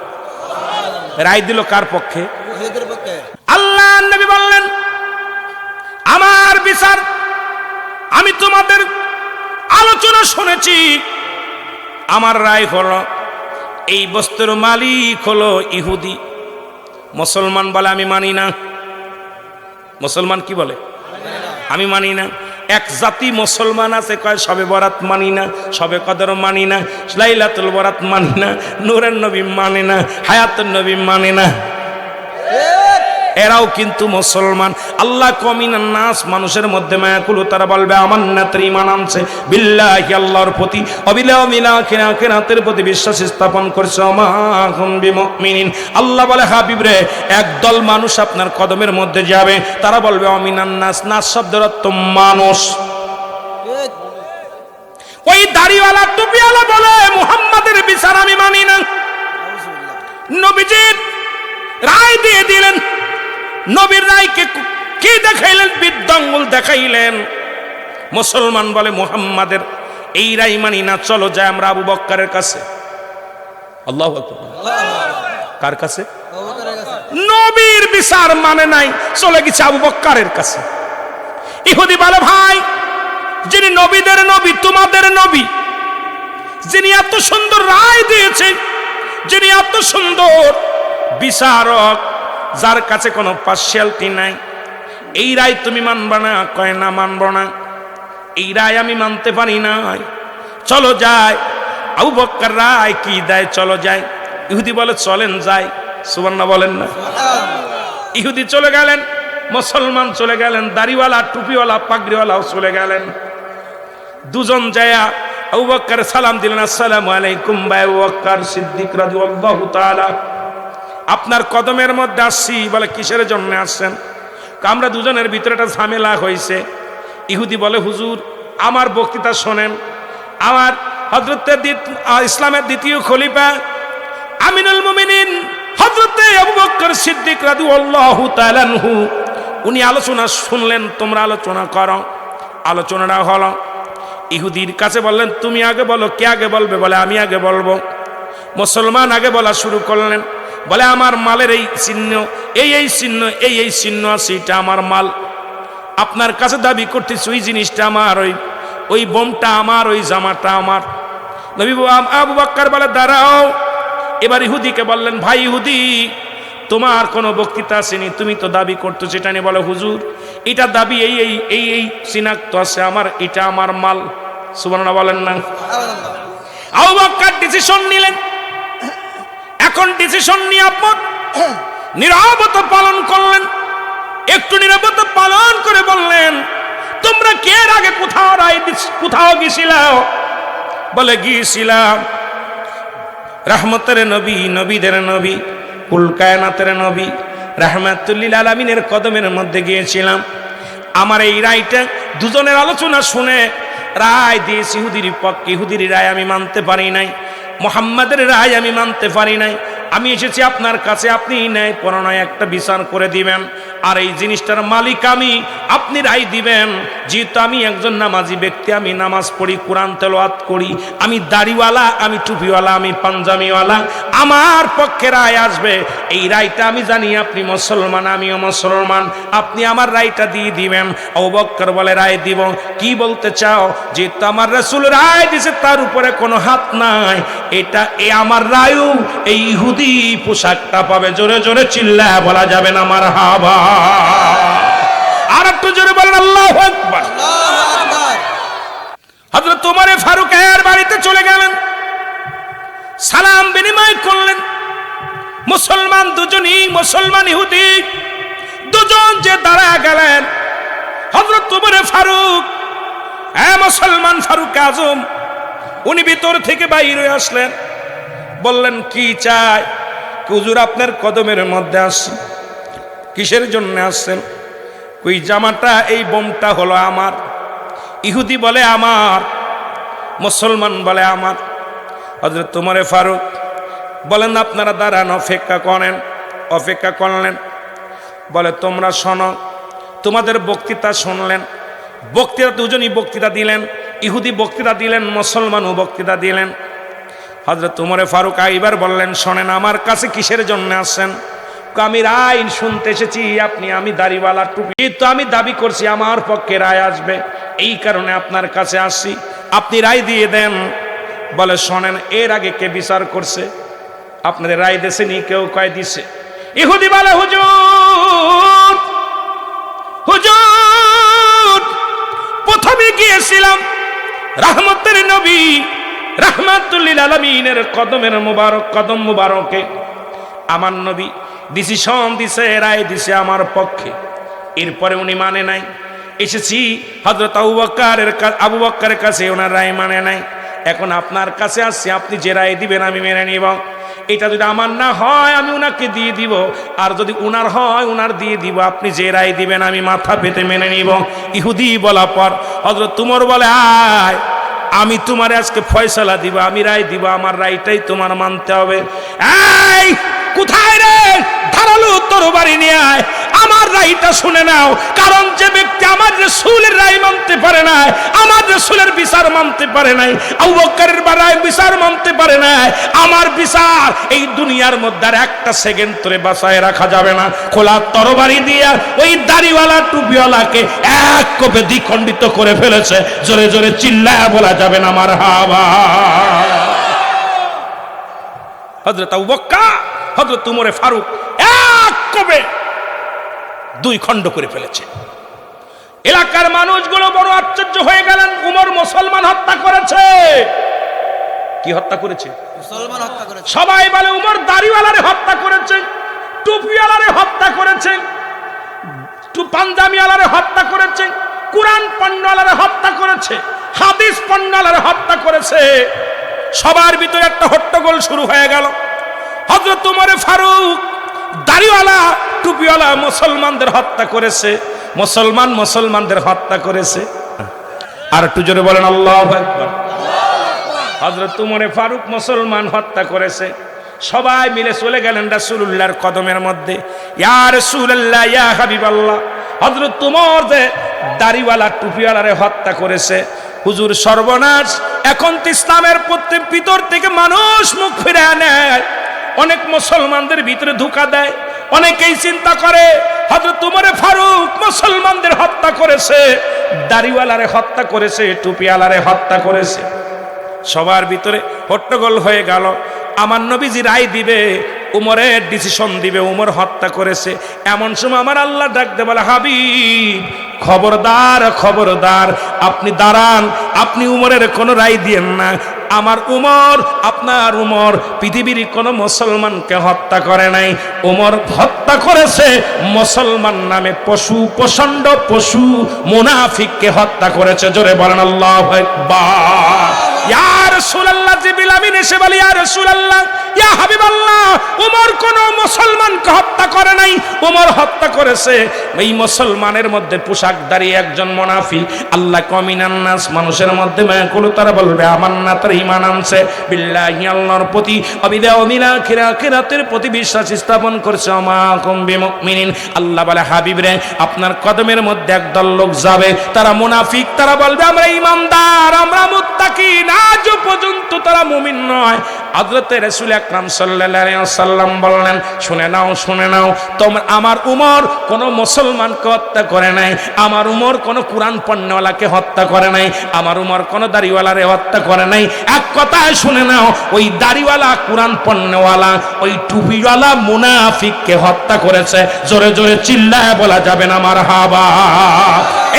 রায় দিল কার পক্ষে? ইহুদির পক্ষে। আল্লাহ নবী বললেন আমার বিচার, আমি তোমাদের আলোচনা শুনেছি, আমার রায় হলো এই বস্তুর মালিক হলো ইহুদি। মুসলমান বলে আমি মানি না। মুসলমান কি বলে? আমি মানি না। এক জাতি মুসলমান আছে কয় শবে বরাত মানি না, শবে কদর মানি না, লাইলাতুল বরাত মানি না, নূরের নবী মানে না, হায়াতুন নবী মানে না। এরাও কিন্তু মুসলমান। আল্লাহ কমিনান নাস, মানুষের মধ্যে মায়াকুল, তারা বলবে আমার নেত্রী ঈমান আনছে বিল্লাহি, আল্লাহর প্রতি, অবিল আখিরাতের প্রতি বিশ্বাস স্থাপন করছে। ওমাহুম বিমুমিনিন। আল্লাহ বলে হাবিব রে, একদল মানুষ আপনার কদমের মধ্যে যাবে, তারা বলবে অমিনান নাস। নাস শব্দের অর্থ মানুষ। ওই দাড়িওয়ালা টুপিওয়ালা বলে মুহাম্মাদের বিচার আমি মানি না। নবীজি রায় দিয়ে দিলেন। নবীর রায়কে কি দেখাইলেন? বৃদ্ধাঙ্গুল দেখাইলেন। মুসলমান বলে মুহাম্মাদের এই রায় মানি না, চলো যাই আমরা আবু বকরের কাছে। আল্লাহু আকবার। কার কাছে? নবীর বিচার মানে নাই, চলে গেছে আবু বকরের কাছে। ইহুদি বলে ভাই, যিনি নবীদের নবী, তোমাদের নবী, যিনি এত সুন্দর রায় দিয়েছেন, যিনি এত সুন্দর বিচারক, যার কাছে কোনো পার্সিয়ালিটি নাই, এই রায় তুমি মানবা না? কয় না, মানব না, এই রায় আমি মানতে পারি না, চলো যাই। আবু বকর রায় কি দেয়, চলো যাই। ইহুদি বলে চলেন যাই, সুবহানাল্লাহ বলেন না। ইহুদি চলে গেলেন, মুসলমান চলে গেলেন, দাড়িওয়ালা টুপিওয়ালা পাগড়িওয়ালাও চলে গেলেন। দুজন যায়া আবু বকর সালাম দিলেন, আসসালামু আলাইকুম ভাই আবু বকর সিদ্দিক রাদিয়াল্লাহু তাআলা, আপনার কদমের মধ্যে আসছি। বলে কিসের জন্য আসছেন? আমরা দুজনের ভিতরে একটা ঝামেলা হয়েছে। ইহুদি বলে হুজুর আমার বক্তৃতা শোনেন, আমার হযরতের ইসলামের দ্বিতীয় খলিফা আমিনুল মুমিনিন হযরতে আবু বকর সিদ্দিক রাদিয়াল্লাহু তাআলা আনহু, উনি আলোচনা শুনলেন, তোমরা আলোচনা করো। আলোচনাটা হলো, ইহুদির কাছে বললেন তুমি আগে বলো। কে আগে বলবে? বলে আমি আগে বলবো। মুসলমান আগে বলা শুরু করলেন, বলে আমার মালের এই চিহ্ন, এই চিহ্ন, এই চিহ্ন আছে, এটা আমার মাল। আপনার কাছে দাবি করতেছি ওই জিনিসটা আমার, ওই বোমটা আমার, ওই জামাটা আমার। নবী আবু বকর বলে দাঁড়াও। এবার ইহুদিকে বললেন, ভাই ইহুদি, তোমার কোনো বক্তৃতা আসেনি, তুমি তো দাবি করতেছো এটা নিয়ে। বলে হুজুর এটা দাবি এই চিনাক্ত আছে আমার, এটা আমার মাল। সুবহানাল্লাহ বলেন না। আবু বকর ডিসিশন নিলেন। এখন ডিসিশন নিয়ে আপনি নীরবতা পালন করলেন। একটু নীরবতা পালন করে বললেন, তোমরা কে এর আগে কোথাও গিয়েছিলাম? বলে গিয়েছিলাম রহমতের নবী, নবীদের নবী, কুল কায়নাতের নবী রাহমাতুল লিল আলামিনের কদমের মধ্যে গিয়েছিলাম। আমার এই রায়টা দুজনের আলোচনা শুনে রায় দিয়েছি ইহুদির পক্ষে। ইহুদির রায় আমি মানতে পারি নাই, মুহাম্মাদের রায় আমি মানতে পারি নাই। আমি এসেছি আপনার কাছে, আপনি ন্যায় পরায়ণ একটা বিচার করে দিবেন, আর এই জিনিসটার মালিক আমি, আপনি রায় দিবেন। যেহেতু আমি একজন নামাজি ব্যক্তি, আমি নামাজ পড়ি, কোরআন তেলাওয়াত করি, আমি দাড়িওয়ালা, আমি টুপিওয়ালা, আমি পাঞ্জাবিওয়ালা, আমার পক্ষে রায় আসবে। এই রায়টা আমি জানি আপনি মুসলমান, আমিও মুসলমান, আপনি আমার রায়টা দিয়ে দিবেন। আবু বকর বলে রায় দিব। কি বলতে চাও? যেহেতু আমার রাসূল রায় দিয়েছে, তার উপরে কোনো হাত নাই, এটা আমার রায়ও এই ইহুদি পোশাকটা পাবে। জোরে জোরে চিল্লায় বলা যাবে না মারহাবা। আর একটু জোরে বলেন আল্লাহু আকবার। হযরত ওমর ফারুক এর বাড়িতে চলে গেলেন, সালাম বিনিময় করলেন। মুসলমান দুজনই, মুসলমান ইহুদি দুজন যে দাঁড়ায় গেলেন, হযরত ওমর ফারুক, মুসলমান ফারুক আজম, উনি ভিতর থেকে বাইরে আসলেন, বললেন কি চাই? হুজুর আপনার কদমের মধ্যে আসছি। কিসের জন্য আসছেন? কই জামাটা, এই বোমটা হলো আমার। ইহুদি বলে আমার, মুসলমান বলে আমার। হযরত ওমর ফারুক বলেন আপনারা দাঁড়ান, অপেক্ষা করেন। অপেক্ষা করলেন। বলে তোমরা শোনো, তোমাদের বক্তৃতা শুনলেন। বক্তৃতা দুজনই বক্তৃতা দিলেন, ইহুদি বক্তৃতা দিলেন, মুসলমানও বক্তৃতা দিলেন। হযরত ওমর ফারুক এইবার বললেন, শোনেন আমার কাছে কিসের জন্য আসছেন? আমি রায় শুনতে এসেছি, আমি দাড়িওয়ালা, টুপি, তো আমি দাবি করছি আমার পক্ষে রায় আসবে, এই কারণে আপনার কাছে আসছি, আপনি রায় দিয়ে দেন। বলে শোনেন, এর আগে কে বিচার করছে? আপনাদের রায় দেশেনি? কেউ কয় দিছে। ইহুদি বলে হুজুর, হুজুর প্রথমে গিয়েছিলাম রহমতের নবী রাহমাতুল লিল আলামিনের কদমের মুবারক, কদম মুবারকে আমার নবী ডিসিশন দিছে, রায় দিছে আমার পক্ষে। এরপরে উনি মানে নাই। এসেছি হযরত আবু বকরের কাছে, ওনার রায় মানে নাই। এখন আপনার কাছে আসছি, আপনি যে রায় দিবেন আমি মেনে নিব। এটা যদি আমার না হয় আমি উনাকে দিয়ে দিব, আর যদি উনার হয় উনার দিয়ে দিব। আপনি যে রায় দিবেন আমি মাথা পেতে মেনে নিব। ইহুদি বলা পর হযরত ওমর বলে, আয় আমি তোমার আজকে ফয়সালা দিব, আমি রায় দিব, আমার রায়টাই তোমার মানতে হবে। এই কোথায় রে? ধারালো তরবারি নিয়ে আয়, আমার রায়টা শুনে নাও। কারণ যে ব্যক্তি আমার রাসূলের রায় মানতে পারে না, আমার রাসূলের বিচার মানতে পারে নাই, আবু বকরের রায় বিচার মানতে পারে না, আমার বিচার এই দুনিয়ার মধ্যে আর একটা সেকেন্ড ধরে বাঁচায় রাখা যাবে না। খোলা তরবারি দিয়ে ওই দাড়িওয়ালা টুপিওয়ালাকে এক কোপে দ্বিখণ্ডিত করে ফেলেছে। জোরে জোরে চিল্লায়া বলা যাবে না মারহাবা। হযরত আবু বকর হযরত উমরে ফারুক এক কবে দুই খণ্ড করে ফেলেছে। এলাকার মানুষগুলো বড় আশ্চর্য হয়ে গেলেন, উমর মুসলমান হত্যা করেছে। কি হত্যা করেছে? মুসলমান হত্যা করেছে। সবাই বলে উমর দাড়িওয়ালারে হত্যা করেছে, টুপিওয়ালারে হত্যা করেছে, পাঞ্জাবিওয়ালারে হত্যা করেছে, কুরআন পণ্যওয়ালারে হত্যা করেছে, হাদিস পণ্যওয়ালারে হত্যা করেছে। সবার ভিতরে একটা হট্টগোল শুরু হয়ে গেল। হযরত উমর ফারুক দাড়িওয়ালা টুপিওয়ালা মুসলমানদের হত্যা করেছে, মুসলমানদের হত্যা করেছে। আর একটু জোরে বলেন আল্লাহু আকবার। হযরত উমর ফারুক মুসলমান হত্যা করেছে। সবাই মিলে চলে গেলেন রাসূলুল্লাহর কদমের মধ্যে। ইয়া রাসূলুল্লাহ, ইয়া হাবিবাল্লাহ, হযরত উমর যে দাড়িওয়ালা টুপিওয়ালারে হত্যা করেছে, হুজুর সর্বনাশ। এখন তো ইসলামের ভিতর থেকে মানুষ মুখ ফিরিয়ে নেয়, অনেক মুসলমানদের ভিতরে ধোঁকা দেয়। অনেকেই চিন্তা করে হযরত উমর ফারুক মুসলমানদের হত্যা করেছে, দাড়িওয়ালারে হত্যা করেছে, টুপিওয়ালারে হত্যা করেছে। সবার ভিতরে হট্টগোল হয়ে গেল। আমার নবীজি রায় দিবে, উমরের ডিসিশন দিবে, উমর হত্যা করেছে। এমন সময় আমার আল্লাহ ডাকতে বলে, হাবিব খবরদার, খবরদার, আপনি দাঁড়ান, আপনি উমরের কোনো রায় দিয়েন না। আমার উমর, আপনার উমর পৃথিবীর কোনো মুসলমানকে হত্যা করে নাই। উমর হত্যা করেছে মুসলমান নামে পশু, প্রচণ্ড পশু মুনাফিককে হত্যা করেছে। জোরে বলেন আল্লাহু আকবার। ইয়া রাসূলুল্লাহ, জিবরিল আমিন এসে বলে, ইয়া রাসূলুল্লাহ, ইয়া হাবিবাল্লাহ, উমর কোন মুসলমানকে হত্যা করে নাই, উমর হত্যা করেছে এই মুসলমানের মধ্যে পোশাকধারী একজন মুনাফিক। আল্লাহ কমিনান নাস, মানুষের মধ্যে মায়াকুলু, তারা বলবে আমান্না, তারা ঈমান আনছে বিল্লাহি, আল্লাহর প্রতি, অবিদাও মিল আখিরাতের প্রতি বিশ্বাস স্থাপন করছে। আমা কুম বিমুমিনিন। আল্লাহ বলে, হাবিব রে, আপনার কদমের মধ্যে একদল লোক যাবে, তারা মুনাফিক, তারা বলবে আমরা ঈমানদার, আমরা মুত্তাকিন, আজ পর্যন্ত তারা মুমিন নয়। হযরত রাসূল আকরাম সাল্লাল্লাহু আলাইহি ওয়াসাল্লাম বললেন, শুনে নাও, শুনে নাও, তোমরা, আমার উমর কোন মুসলমানকে হত্যা করে নাই, আমার উমর কোন কুরআন পণ্যওয়ালাকে হত্যা করে নাই, আমার উমর কোন দাড়িওয়ালারে হত্যা করে নাই। এক কথায় শুনে নাও, ওই দাড়িওয়ালা, কুরআন পণ্যওয়ালা, ওই টুপিওয়ালা মুনাফিককে হত্যা করেছে। জোরে জোরে চিল্লায় বলা যাবে না মারহাবা।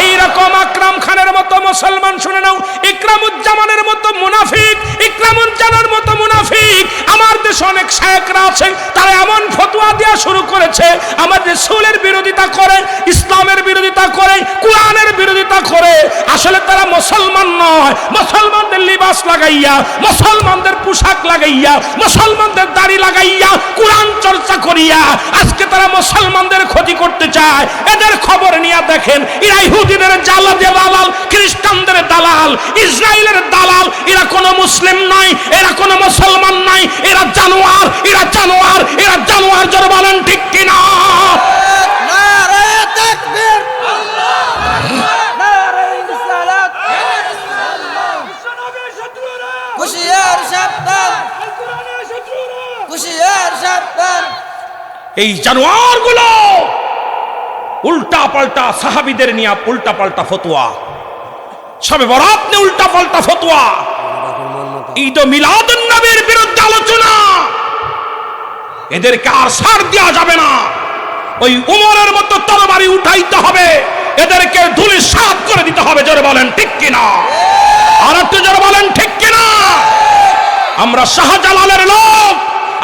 এইরকম আকরাম খানের মতো মুসলমান, শুনে নাও, ইকরামুজ্জামানের মতো মুনাফিক, ইকরামুজ্জামানের মতো মুনাফিক। আমার দেশে অনেক শায়েখরা আছেন, তারা এমন ফতোয়া দেওয়া শুরু করেছে, আমার রাসূলের বিরোধিতা করে, ইসলামের বিরোধিতা করে, কোরআনের বিরোধিতা করে। আসলে তারা মুসলমান নয়। মুসলমানদের লিবাস লাগাইয়া, মুসলমানদের পোশাক লাগাইয়া, মুসলমানদের দাড়ি লাগাইয়া, কোরআন চর্চা করিয়া আজকে তারা মুসলমানদের ক্ষতি করতে চায়। এদের খবর নিয়ে দেখেন, এরা ইহুদিদের দালাল, খ্রিস্টানদের দালাল, ইসরায়েলের দালাল। এরা কোনো মুসলিম নয়, এরা কোনো মুসলমান নয়, এরা জানোয়ার, এরা জানোয়ার, এরা জানোয়ার। জোরে বলেন ঠিক কিনা? নারে তাকবীর, আল্লাহু আকবার, নারে রিসালাত, হুশিয়ার সাবধান, হুশিয়ার সাবধান। এই জানোয়ারগুলো উল্টা পাল্টা সাহাবীদের নিয়ে উল্টা পাল্টা ফতোয়া, সবে বরাত নিয়ে উল্টা পাল্টা ফতোয়া, ঈদ ও মিলাদুন নবীর বিরুদ্ধে আলোচনা। এদেরকে আর ছাড় দেওয়া যাবে না। ওই উমরের মতো তরবারি উঠাইতে হবে, এদেরকে ধূলিসাৎ করে দিতে হবে। জোরে বলেন ঠিক কিনা? আর একটু জোরে বলেন ঠিক কিনা? আমরা শাহজালালের লোক,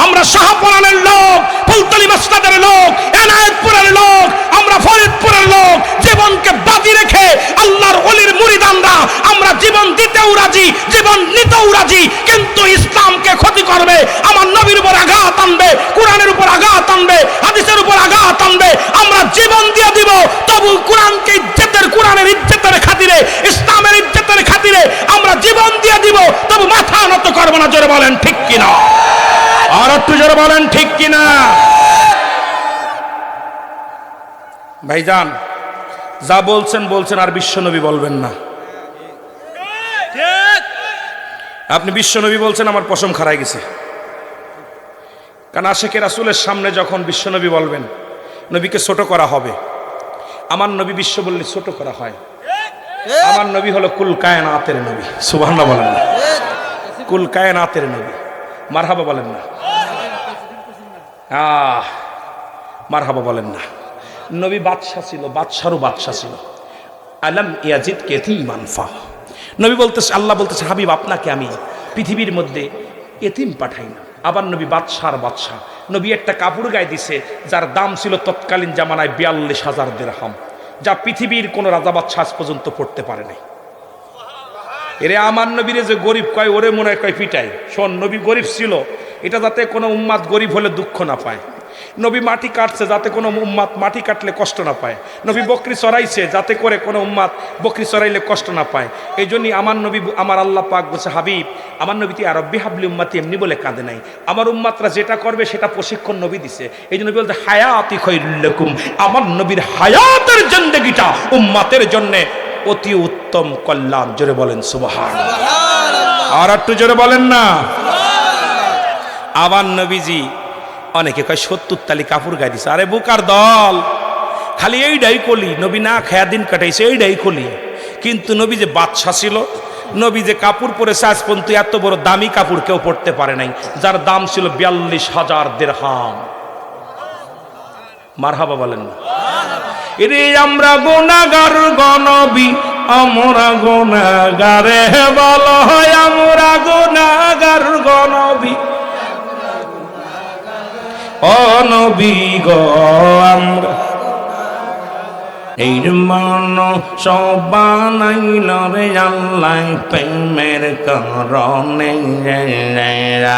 আমরা শাহপরানের লোক, ফুলতলি মসজিদের লোক, এনায়েতপুরের লোক, আমরা ফরিদপুরের লোক। জীবনকে বাজি রেখে আল্লাহর ওলির মুরিদানরা আমরা জীবন দিতেও রাজি, জীবন নিতেও রাজি, কিন্তু ইসলামকে ক্ষতি করবে, আমার নবীর উপর আঘাত আনবে, কোরআনের উপর আঘাত আনবে, হাদিসের উপর আঘাত আনবে, আমরা জীবন দিয়ে দিব। তবু কোরআনকে ইজ্জতের, কোরআনের ইজ্জতের খাতিরে, ইসলামের ইজ্জতের খাতিরে আমরা জীবন দিয়ে দিব, তবু মাথা নত করব না। জোরে বলেন ঠিক কিনা? আর একটু জোরে বলেন ঠিক কিনা? ভাইজান, যা বলছেন বলছেন, আর বিশ্বনবী বলবেন না। আপনি বিশ্বনবী বলছেন, আমার পশম খারাই গেছে। কারণ আশিকে রাসূলের সামনে যখন বিশ্বনবী বলবেন, নবীকে ছোট করা হবে। আমার নবী বিশ্ব বললে ছোট করা হয়। আমার নবী হলো কুল কায়নাতের নবী। সুবহানাল্লাহ বলেন না? কুল কায়নাতের নবী। মারহাবা বলেন না? মারহাবা বলেন না। নবী বাদশাহ ছিল, বাদশারও বাদশাহ ছিল। আলম ইয়াজিদ কেতিমান ফা, নবী বলতেছে, আল্লাহ বলতেছে হাবিব আপনাকে আমি পৃথিবীর মধ্যে এতিম পাঠাই না। আবার নবী বাদশার বাদশাহ, নবী একটা কাপড় গায়ে দিছে যার দাম ছিল তৎকালীন জামানায় ৪২,০০০ দিরহাম, যা পৃথিবীর কোনো রাজা বাদশাহ আজ পর্যন্ত পড়তে পারে নাই। এরে আমার নবীরে যে গরিব কয়, ওরে মনে কয় পিটাই। শোন, নবী গরিব ছিল, এটা যাতে কোনো উম্মাদ গরিব হলে দুঃখ না পায়। নবী মাটি কাটছে যাতে কোনো উম্মাদ মাটি কাটলে কষ্ট না পায়। নবী বকরি চড়াইছে যাতে করে কোনো উম্মাদ বকরি চড়াইলে কষ্ট না পায়। এই জন্যই আমার নবী, আমার আল্লাহ পাক বলছে হাবিব আমার নবী তুই আরব্বি হাবলি উম্মাতি, এমনি বলে কাঁদে নাই। আমার উম্মাতরা যেটা করবে সেটা প্রশিক্ষণ নবী দিছে। এই জন্য বলতে হায়াতি খায়রুল লাকুম, আমার নবীর হায়াতের জিন্দেগিটা উম্মাতের জন্যে অতি উত্তম কল্যাণ। জোরে বলেন সুবহানাল্লাহ। আর একটু জোরে বলেন না। আবার নবীজি অনেকে কয় ৭০ তালি কাপড় গায়ে দিছে। আরে বুকার দল, খালি এইটাই কলি, নবী না খায়া দিন কাটাইছে, এইটাই কলি। কিন্তু নবী যে বাদশাহ ছিল, নবী যে কাপড় পরেছে আজ পর্যন্ত এত বড় দামি কাপড় কেউ পরতে পারে নাই, যার দাম ছিল ৪২,০০০ দিরহাম। মারহাবা বলেন না। এরে আমরা গুনাহগার গনবী, আমরা গুনাহগারে বল হয়, আমরা গুনাহগার গনবী ও নবী গো আমরা। এই মান সবানাইল রে আল্লাহ প্রেমের কারণে,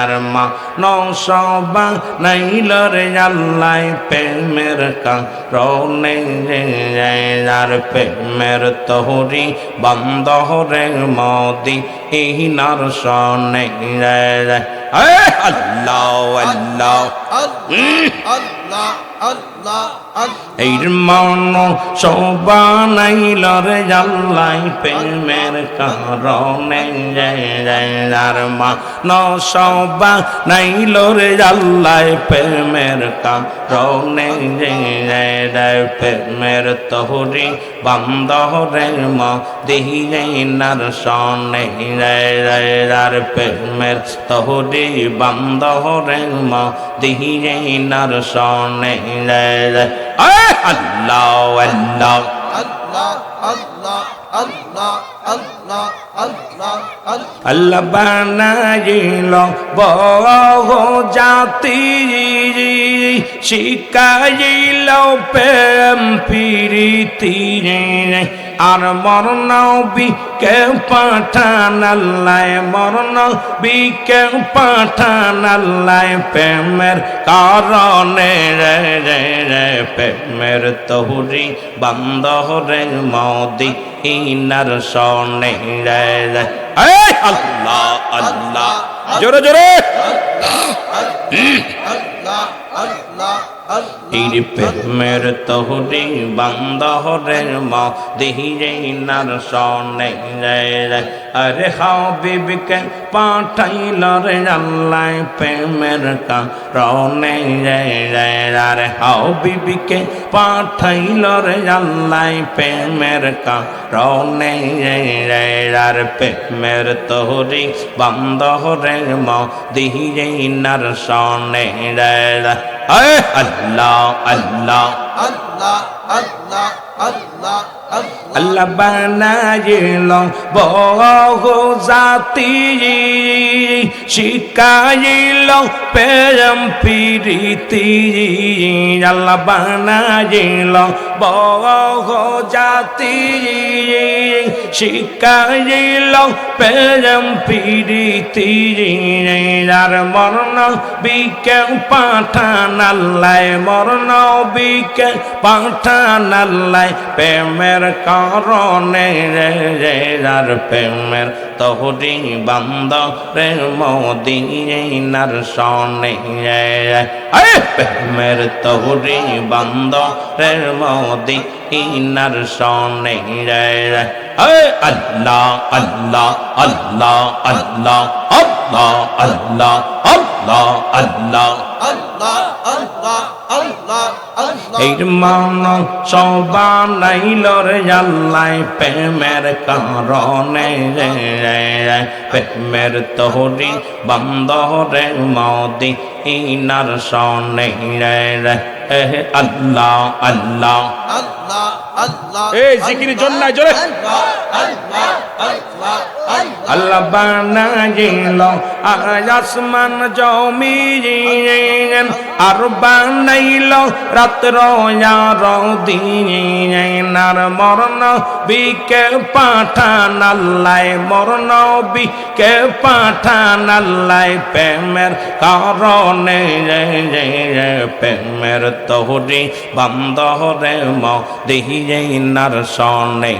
আর মান সবানাইল রে আল্লাহ প্রেমের কারণে, আর প্রেমের তহরি বান্দরে মদি ইনার সনে। আল্লাহ আল্লাহ এই মান সবানাইল রে আল্লাহ প্রেমের কারণে, আর মান সবানাইল রে আল্লাহ প্রেমের কারণে, প্রেমের তহরি বান্দরে মদিনার সনে, আর প্রেমের তহরি বান্দরে মদিনার সনে। আল্লাহ আল্লাহ আল্লাহ বানাইল বহু জাতি, শিখাইল প্রেম প্রীতি, আর মর নবীকে পাঠান আল্লাহ, মর নবীকে পাঠান আল্লাহ প্রেমের কারণে, প্রেমের তহরি বান্দরে মদিনার সনে। আল্লাহ আল্লাহ জোরে জোরে। এই প্রেমের তহরি বান্দরে মদিনার সনে, আরে হাবিবকে পাঠাইল রে আল্লাহ প্রেমের কারণে, আরে হাবিবকে পাঠাইল রে আল্লাহ প্রেমের কারণে, আর প্রেমের তহরি বান্দরে মদিনার সনে। আল্লাহ আল্লাহ আল্লাহ বানাইল বহু জাতি, শিখাইল প্রেম প্রীতি, আল্লাহ বানাইল বহু জাতি, শিখাইল প্রেম প্রীতি, আর মর নবীকে পাঠান আল্লাহ, মর নবীকে পাঠান আল্লাহ প্রেমের কারণে, আর প্রেমের তহরি বান্দরে মদিনার সনে, প্রেমের তহরি বান্দরে মদিনার সনে। আল্লাহ আল্লাহ আল্লাহ আল্লাহ আল্লাহ আল্লাহ আল্লাহ আল্লাহ আল্লাহ আল্লাহ আল্লাহ এই মান সবানাইল রে আল্লাহ প্রেমের কারণে প্রেমের তহরি বন্দরে মদিনার সনে আল্লাহ আল্লাহ আল্লাহ আল্লাহ এই জিকির জন্য জোরে আল্লাহ বানাইল আসমান জমিন আর বানাইল রাত্র আর দিন আর মরণ বিকে পাঠান আল্লাহ মরণ বিকে পাঠান আল্লাহ প্রেমের কারণে প্রেমের তহরি বন্দরে মদিনার সনে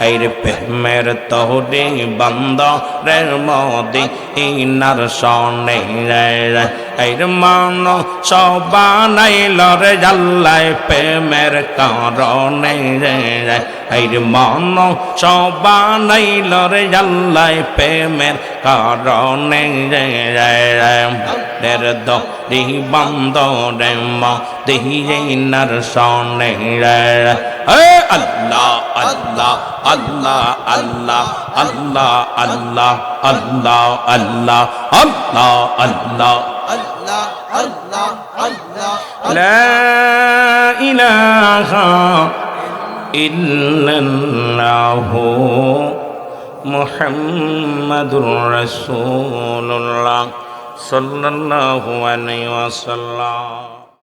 এই প্রেমের তহরি বন্দরে মদিনার সনে এই মান সবানাইল রে আল্লাহ প্রেমের কারণে এই মান সবানাইল রে আল্লাহ প্রেমের কারণে দরি বন্দরে মদিনার সনে আল্লাহ আল্লাহ আল্লাহ আল্লাহ আল্লাহ আল্লাহ আল্লাহ আল্লাহ আল্লাহ আল্লাহ আল্লাহ আল্লাহ আল্লাহ লা ইলাহা ইল্লাল্লাহু মুহাম্মাদুর রাসূলুল্লাহ সাল্লাল্লাহু আলাইহি ওয়াসাল্লাম।